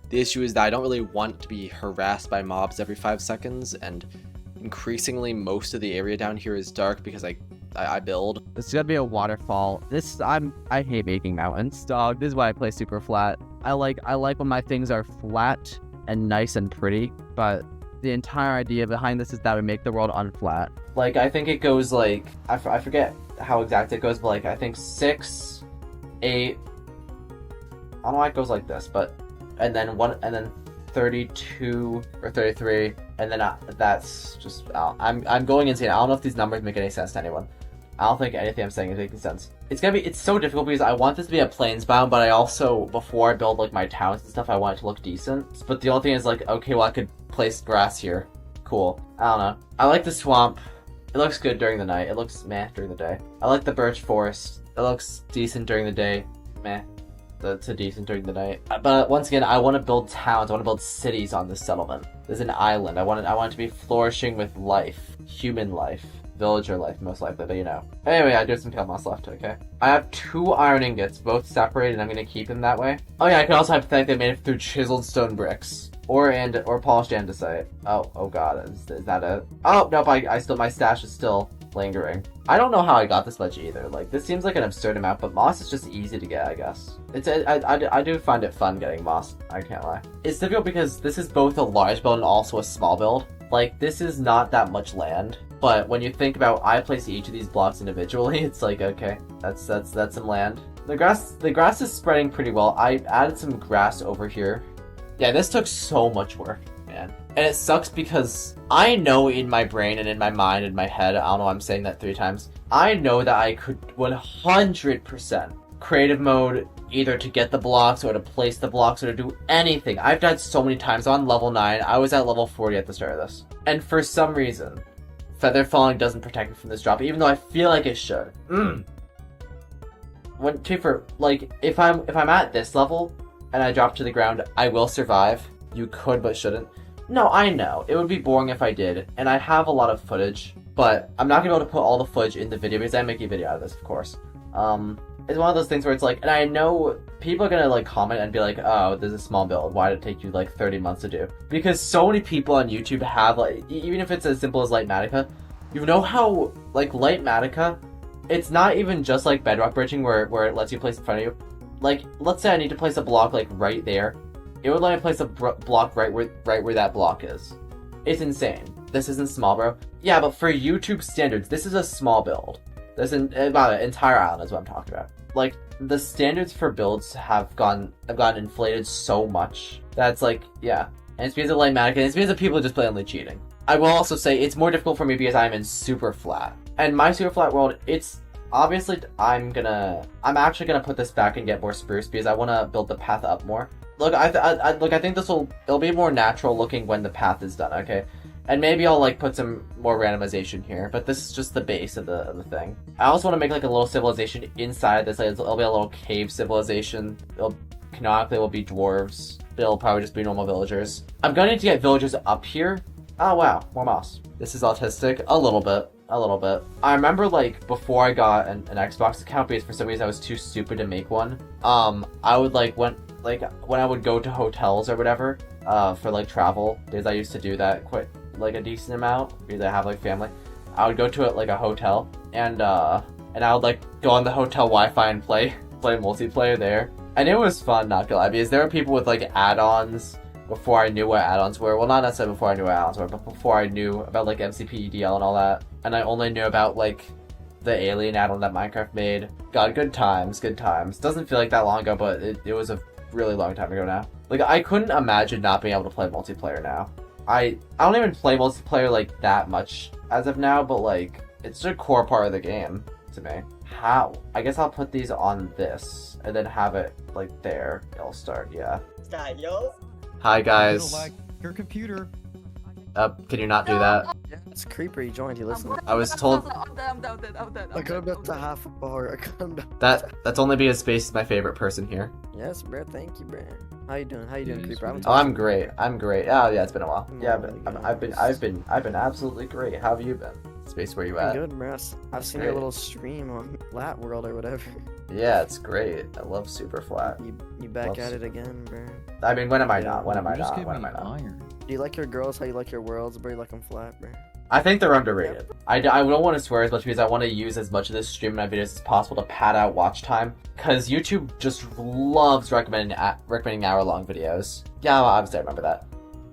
the issue is that I don't really want to be harassed by mobs every 5 seconds, and increasingly most of the area down here is dark because I build. This is gonna be a waterfall. I hate making mountains, dog. This is why I play super flat. I like when my things are flat and nice and pretty, but the entire idea behind this is that we make the world unflat. Like, I think it goes like, I forget how exact it goes, but like, I think 6, 8, I don't know why it goes like this, but, and then 32 or 33, and then that's just, I'm going insane. I don't know if these numbers make any sense to anyone. I don't think anything I'm saying is making sense. It's so difficult because I want this to be a plains biome, but I also, before I build like my towns and stuff, I want it to look decent. But the only thing is like, okay, well I could place grass here. Cool. I don't know. I like the swamp. It looks good during the night. It looks meh during the day. I like the birch forest. It looks decent during the day. Meh. to decent during the night. But once again, I want to build towns. I want to build cities on this settlement. There's an island. I want it to be flourishing with life, human life, villager life, most likely. But you know. Anyway, I do have some pale moss left. Okay. I have 2 iron ingots, both separated, and I'm gonna keep them that way. Oh yeah, I could also hypothetically made it through chiseled stone bricks. Or polished andesite. Oh god, is that it? Oh nope, my stash is still lingering. I don't know how I got this much either. Like, this seems like an absurd amount, but moss is just easy to get, I guess. I do find it fun getting moss, I can't lie. It's difficult because this is both a large build and also a small build. Like, this is not that much land, but when you think about I place each of these blocks individually, it's like, okay, that's some land. The grass is spreading pretty well. I added some grass over here. Yeah, this took so much work, man. And it sucks because I know in my brain and in my mind and my head, I don't know why I'm saying that 3 times, I know that I could 100% creative mode either to get the blocks or to place the blocks or to do anything. I've died so many times. I'm on level 9. I was at level 40 at the start of this. And for some reason, Feather Falling doesn't protect me from this drop, even though I feel like it should. If I'm at this level, and I drop to the ground, I will survive. You could, but shouldn't. No, I know. It would be boring if I did, and I have a lot of footage, but I'm not gonna be able to put all the footage in the video because I'm making a video out of this, of course. It's one of those things where it's like, and I know people are gonna like comment and be like, oh, this is a small build. Why did it take you like 30 months to do? Because so many people on YouTube have like, even if it's as simple as Light Matica, you know how like Light Matica, it's not even just like bedrock bridging where it lets you place in front of you. Like, let's say I need to place a block, like, right there. It would let me place a block right where that block is. It's insane. This isn't small, bro. Yeah, but for YouTube standards, this is a small build. This about an entire island is what I'm talking about. Like, the standards for builds have gotten inflated so much that it's like, yeah. And it's because of Lightmatic, and it's because of people just blatantly cheating. I will also say, it's more difficult for me because I'm in super flat. And my super flat world, it's... Obviously, I'm actually gonna put this back and get more spruce because I want to build the path up more. Look, I think it'll be more natural looking when the path is done, okay? And maybe I'll like put some more randomization here, but this is just the base of the thing. I also want to make like a little civilization inside this. Like, it'll be a little cave civilization. Canonically will be dwarves. It'll probably just be normal villagers. I'm gonna need to get villagers up here. Oh wow, more moss. This is autistic, a little bit. I remember like before I got an Xbox account because for some reason I was too stupid to make one. I would when I would go to hotels or whatever, for like travel, because I used to do that quite like a decent amount because I have like family. I would go to like a hotel and I would like go on the hotel Wi-Fi and play multiplayer there. And it was fun, not gonna lie, because there were people with like add-ons before I knew what add-ons were. Well, not necessarily before I knew what add-ons were, but before I knew about like MCP, EDL, and all that. And I only knew about like the alien add-on that Minecraft made. God, good times. Doesn't feel like that long ago, but it was a really long time ago now. Like, I couldn't imagine not being able to play multiplayer now. I don't even play multiplayer like that much as of now, but like, it's a core part of the game to me. How? I guess I'll put these on this and then have it like there. It'll start, yeah. Hi guys. Like your computer. Can you not do that? Yeah, it's Creeper, he joined, you listen. I was told I'm dead. I got up to half a bar. that's only because Space is my favorite person here. Yes, bro, thank you, bro. How you doing, Creeper? Oh, I'm great. Oh yeah, it's been a while. Yeah, but I've been absolutely great. How have you been? Space, where you at? Good, bro. I've seen your little stream on Flat World or whatever. Yeah, it's great. I love Super Flat. You back at it again, bro. I mean, when am I not? When am I Just not? When am I not? iron. Do you like your girls how you like your worlds, bro? You like them flat, bro? I think they're underrated. I don't want to swear as much because I want to use as much of this stream in my videos as possible to pad out watch time. Because YouTube just loves recommending hour-long videos. Yeah, well, obviously I remember that.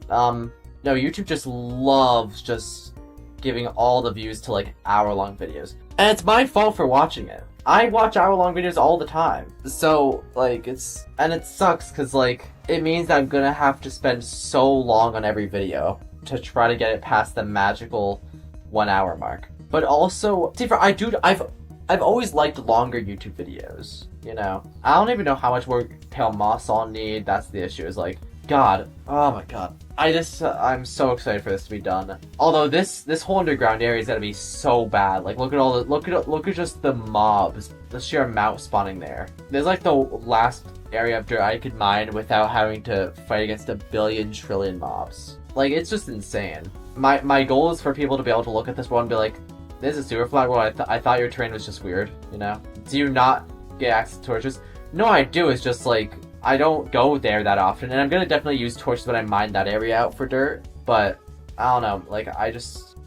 No, YouTube just loves just giving all the views to like hour-long videos. And it's my fault for watching it. I watch hour-long videos all the time. So, like, it sucks because, like, it means that I'm gonna have to spend so long on every video to try to get it past the magical 1 hour mark. But also, I've always liked longer YouTube videos, you know? I don't even know how much more pale moss I'll need. That's the issue, is like, God, oh my God. I'm so excited for this to be done. Although this whole underground area is gonna be so bad. Like, look at just the mobs, the sheer amount spawning there. There's like the last area of dirt I could mine without having to fight against a billion trillion mobs. Like, it's just insane. My goal is for people to be able to look at this world and be like, this is a super flat world. I thought your terrain was just weird, you know? Do you not get access to torches? No, I do. It's just like, I don't go there that often, and I'm gonna definitely use torches when I mine that area out for dirt, but I don't know, like, I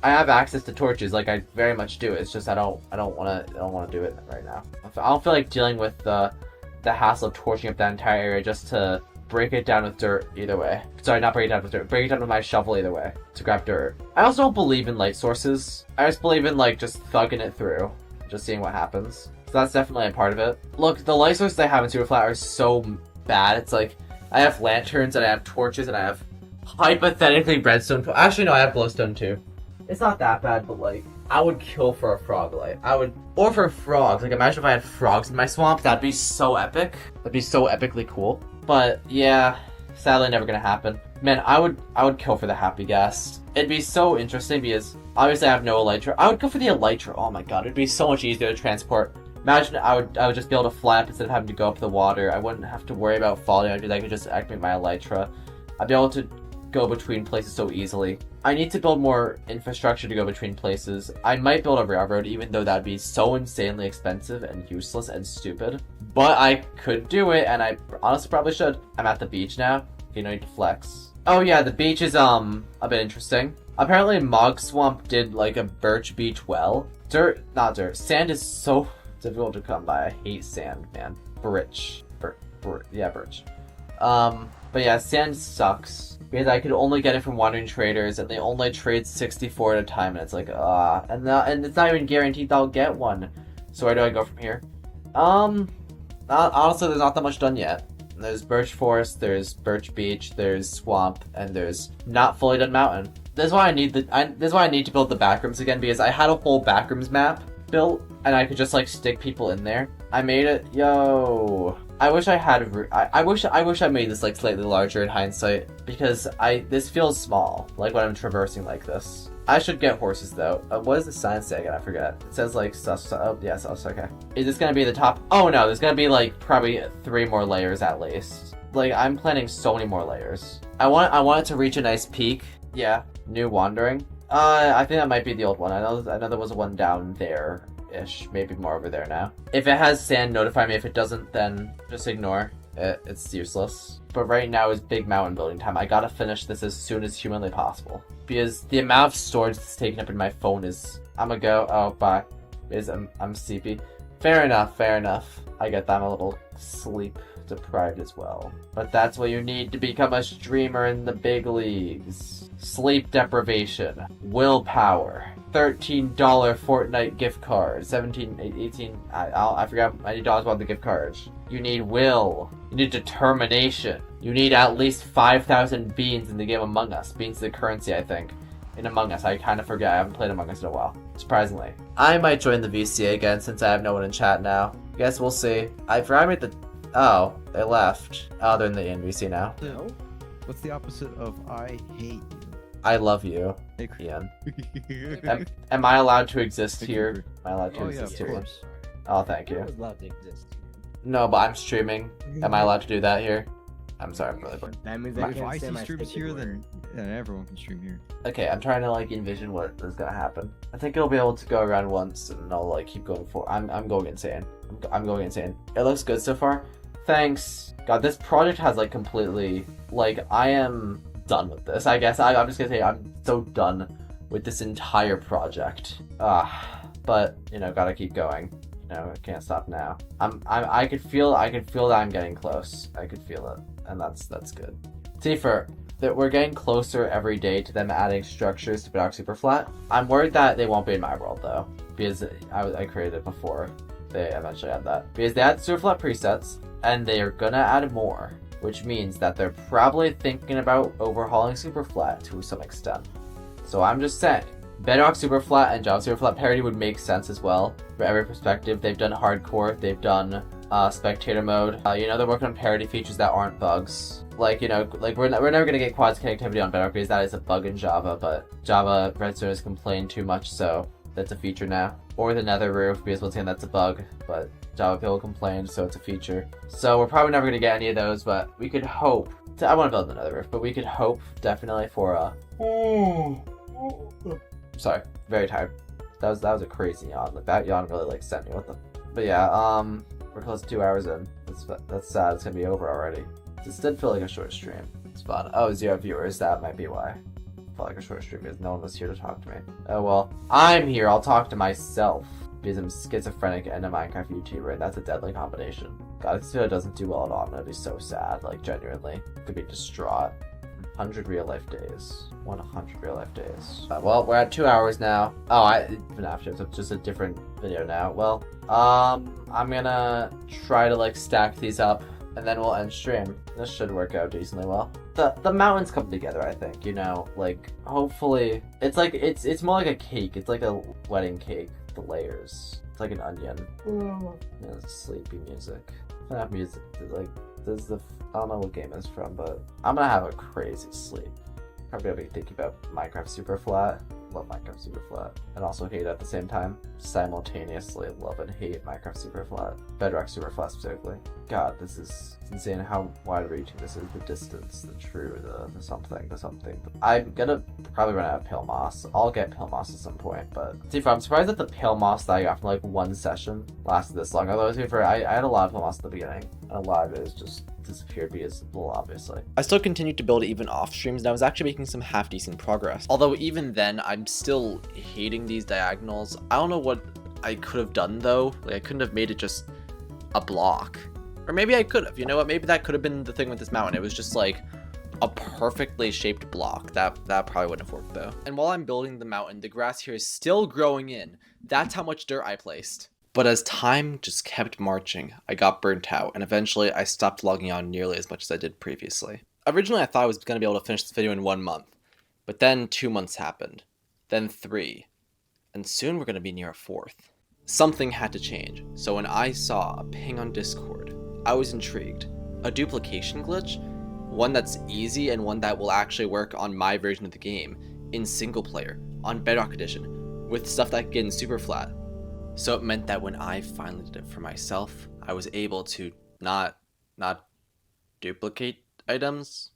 have access to torches, like, I very much do. It's just I don't wanna do it right now. I don't feel like dealing with the hassle of torching up that entire area just to break it down with dirt either way. Sorry, not break it down with dirt. Break it down with my shovel either way to grab dirt. I also don't believe in light sources. I just believe in, like, just thugging it through, just seeing what happens. So that's definitely a part of it. Look, the light sources I have in Superflat are so bad. It's like, I have lanterns, and I have torches, and I have hypothetically redstone. Actually, no, I have glowstone too. It's not that bad, but like, I would kill for a frog light. Or for frogs. Like, imagine if I had frogs in my swamp. That'd be so epic. That'd be so epically cool. But yeah, sadly, never gonna happen. Man, I would kill for the happy gas. It'd be so interesting because obviously I have no elytra. I would go for the elytra. Oh my god, it'd be so much easier to transport. Imagine I would just be able to fly up instead of having to go up the water. I wouldn't have to worry about falling. I could just activate my elytra. I'd be able to go between places so easily. I need to build more infrastructure to go between places. I might build a railroad, even though that'd be so insanely expensive and useless and stupid. But I could do it, and I honestly probably should. I'm at the beach now. You know, need to flex. Oh yeah, the beach is a bit interesting. Apparently Mog Swamp did like a birch beach well. Not dirt. Sand is so difficult to come by. I hate sand, man. Birch. Yeah, birch. But yeah, sand sucks. Because I could only get it from wandering traders, and they only trade 64 at a time, and it's like, and it's not even guaranteed that I'll get one. So where do I go from here? Honestly, there's not that much done yet. There's birch forest, there's birch beach, there's swamp, and there's not fully done mountain. This is why I need to build the backrooms again, because I had a whole backrooms map built, and I could just like stick people in there. I made it. Yo, I wish I had. I wish I made this like slightly larger in hindsight, because this feels small, like when I'm traversing like this. I should get horses though. What does the sign say again? I forget. It says like sus. Oh yeah, sus. Okay. Is this gonna be the top? Oh no, there's gonna be like probably 3 more layers at least. Like, I'm planning so many more layers. I want it to reach a nice peak. Yeah, new wandering. I think that might be the old one. I know there was one down there-ish. Maybe more over there now. If it has sand, notify me. If it doesn't, then just ignore it. It's useless. But right now is big mountain building time. I gotta finish this as soon as humanly possible. Because the amount of storage that's taken up in my phone is... I'm gonna go. Oh, bye. I'm sleepy. Fair enough, fair enough. I get that. I'm a little sleep deprived as well. But that's what you need to become a streamer in the big leagues. Sleep deprivation. Willpower. $13 Fortnite gift card. 17, 18... I forgot. I need $90 on the gift card. You need will. You need determination. You need at least 5,000 beans in the game Among Us. Beans is the currency, I think, in Among Us. I kind of forget. I haven't played Among Us in a while, surprisingly. I might join the VCA again since I have no one in chat now. Guess we'll see. I forgot I made the... Oh, they left. Oh, they're in the NVC now. No? What's the opposite of I hate you? I love you, Hey, Ian. Am I allowed to exist here? Am I allowed to Oh yeah, exist of here? course. Oh, thank you. allowed to exist. No, but I'm streaming. Am I allowed to do that here? I'm sorry, I'm really bored. That means If I see streams here, then everyone can stream here. Okay, I'm trying to like envision what is gonna happen. I think it'll be able to go around once, and I'll like keep going forward. I'm going insane. I'm going insane. It looks good so far. Thanks. God, this project has like completely like I am done with this. I guess I'm just gonna say I'm so done with this entire project. But you know, gotta keep going. You know, I can't stop now. I could feel that I'm getting close. I could feel it, and that's good. Tifa, that we're getting closer every day to them adding structures to Bedrock Superflat. I'm worried that they won't be in my world though, because I created it before they eventually add that. Because they add Superflat presets, and they are gonna add more, which means that they're probably thinking about overhauling Superflat to some extent. So I'm just saying, Bedrock Superflat and Java Superflat parity would make sense as well for every perspective. They've done hardcore, they've done spectator mode. You know, they're working on parity features that aren't bugs. Like, you know, like we're never gonna get quads connectivity on Bedrock because that is a bug in Java, but Java Redstone has complained too much, so that's a feature now. Or the nether roof, because once again, that's a bug, but Java people complained, so it's a feature. So we're probably never gonna get any of those, but we could hope. I want to build the nether roof, but we could hope definitely for a. Sorry, very tired. That was a crazy yawn. Like that yawn really like sent me. What the? But yeah, we're close to 2 hours in. That's sad. It's gonna be over already. This did feel like a short stream. It's fun. Oh, 0 viewers. That might be why. Felt like a short stream because no one was here to talk to me. Oh well, I'm here. I'll talk to myself because I'm schizophrenic and a Minecraft YouTuber, and that's a deadly combination. God, this video doesn't do well at all. I'm gonna be so sad. Like genuinely, could be distraught. 100 real life days. 100 real life days. Well, we're at 2 hours now. Oh, even after it's just a different video now. Well, I'm gonna try to like stack these up, and then we'll end stream. This should work out decently well. The mountains come together, I think. You know, like hopefully it's like it's more like a cake. It's like a wedding cake. The layers. It's like an onion. Yeah, it's sleepy music. FNAF music. Like this is the. I don't know what game it's from, but I'm gonna have a crazy sleep. Probably gonna be thinking about Minecraft Superflat. Love Minecraft Superflat. And also hate it at the same time. Simultaneously love and hate Minecraft Superflat. Bedrock Superflat specifically. God, this is insane how wide reaching this is. The distance, the true, the something, the something. I'm gonna probably run out of pale moss. I'll get pale moss at some point, but see, I'm surprised that the pale moss that I got from like one session lasted this long. Although I had a lot of pale moss at the beginning. A lot of it is just disappeared because well, obviously. I still continued to build even off streams, and I was actually making some half decent progress. Although even then, I'm still hating these diagonals. I don't know what I could have done though. Like I couldn't have made it just a block. Or maybe I could have. You know what? Maybe that could have been the thing with this mountain. It was just like a perfectly shaped block. That probably wouldn't have worked though. And while I'm building the mountain, the grass here is still growing in. That's how much dirt I placed. But as time just kept marching, I got burnt out, and eventually I stopped logging on nearly as much as I did previously. Originally I thought I was going to be able to finish this video in 1 month, but then 2 months happened, then 3, and soon we're going to be near a 4th. Something had to change, so when I saw a ping on Discord, I was intrigued. A duplication glitch? One that's easy and one that will actually work on my version of the game, in single player, on Bedrock Edition, with stuff that can get in Superflat. So it meant that when I finally did it for myself, I was able to not duplicate items.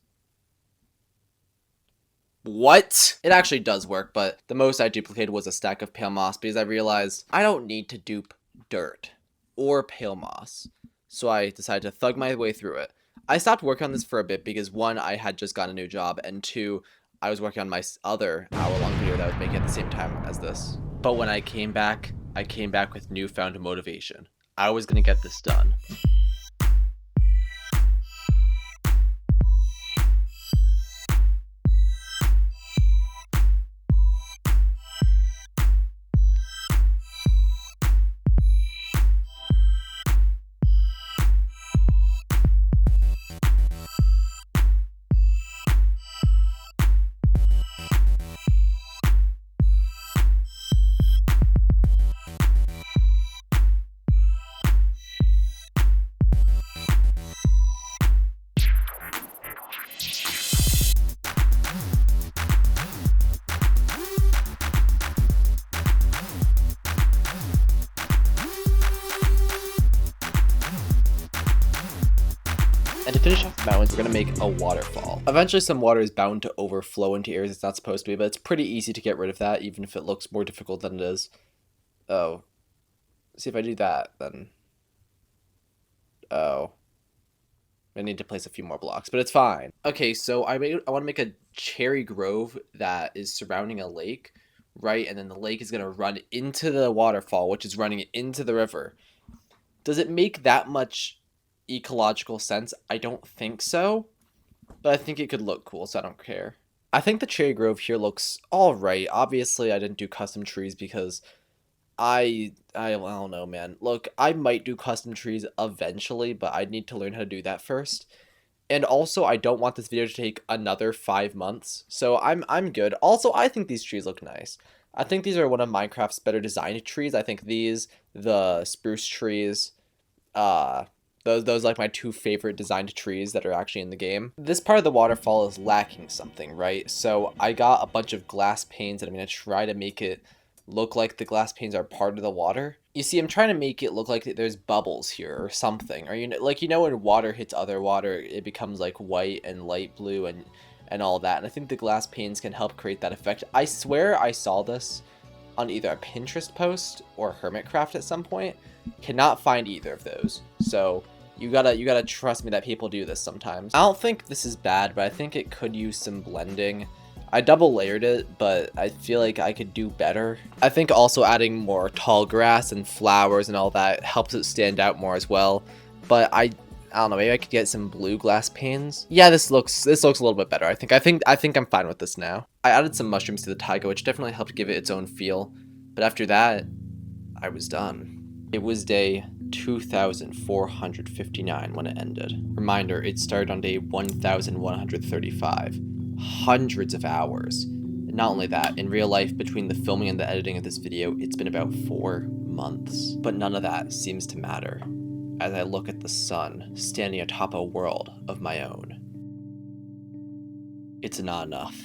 What? It actually does work, but the most I duplicated was a stack of pale moss because I realized I don't need to dupe dirt or pale moss. So I decided to thug my way through it. I stopped working on this for a bit because 1, I had just gotten a new job, and 2, I was working on my other hour-long video that I was making at the same time as this. But when I came back with newfound motivation. I was gonna get this done. And to finish off the mountains, we're going to make a waterfall. Eventually some water is bound to overflow into areas it's not supposed to be, but it's pretty easy to get rid of that, even if it looks more difficult than it is. Oh. See, if I do that, then... Oh. I need to place a few more blocks, but it's fine. Okay, so I want to make a cherry grove that is surrounding a lake, right? And then the lake is going to run into the waterfall, which is running into the river. Does it make that much ecological sense? I don't think so, but I think it could look cool, so I don't care. I think the cherry grove here looks alright. Obviously, I didn't do custom trees because I don't know, man. Look, I might do custom trees eventually, but I need to learn how to do that first. And also, I don't want this video to take another 5 months, so I'm good. Also, I think these trees look nice. I think these are one of Minecraft's better designed trees. I think these, the spruce trees, those are like my 2 favorite designed trees that are actually in the game. This part of the waterfall is lacking something, right? So I got a bunch of glass panes and I'm going to try to make it look like the glass panes are part of the water. You see, I'm trying to make it look like there's bubbles here or something. Or, when water hits other water, it becomes like white and light blue and all that. And I think the glass panes can help create that effect. I swear I saw this on either a Pinterest post or Hermitcraft at some point. Cannot find either of those. So you gotta trust me that people do this sometimes. I don't think this is bad, but I think it could use some blending. I double layered it, but I feel like I could do better. I think also adding more tall grass and flowers and all that helps it stand out more as well. But I don't know, maybe I could get some blue glass panes. Yeah, this looks a little bit better. I think I'm fine with this now. I added some mushrooms to the taiga, which definitely helped give it its own feel. But after that, I was done. It was day 2,459 when it ended. Reminder, it started on day 1,135. Hundreds of hours. And not only that, in real life, between the filming and the editing of this video, it's been about 4 months. But none of that seems to matter as I look at the sun standing atop a world of my own. It's not enough.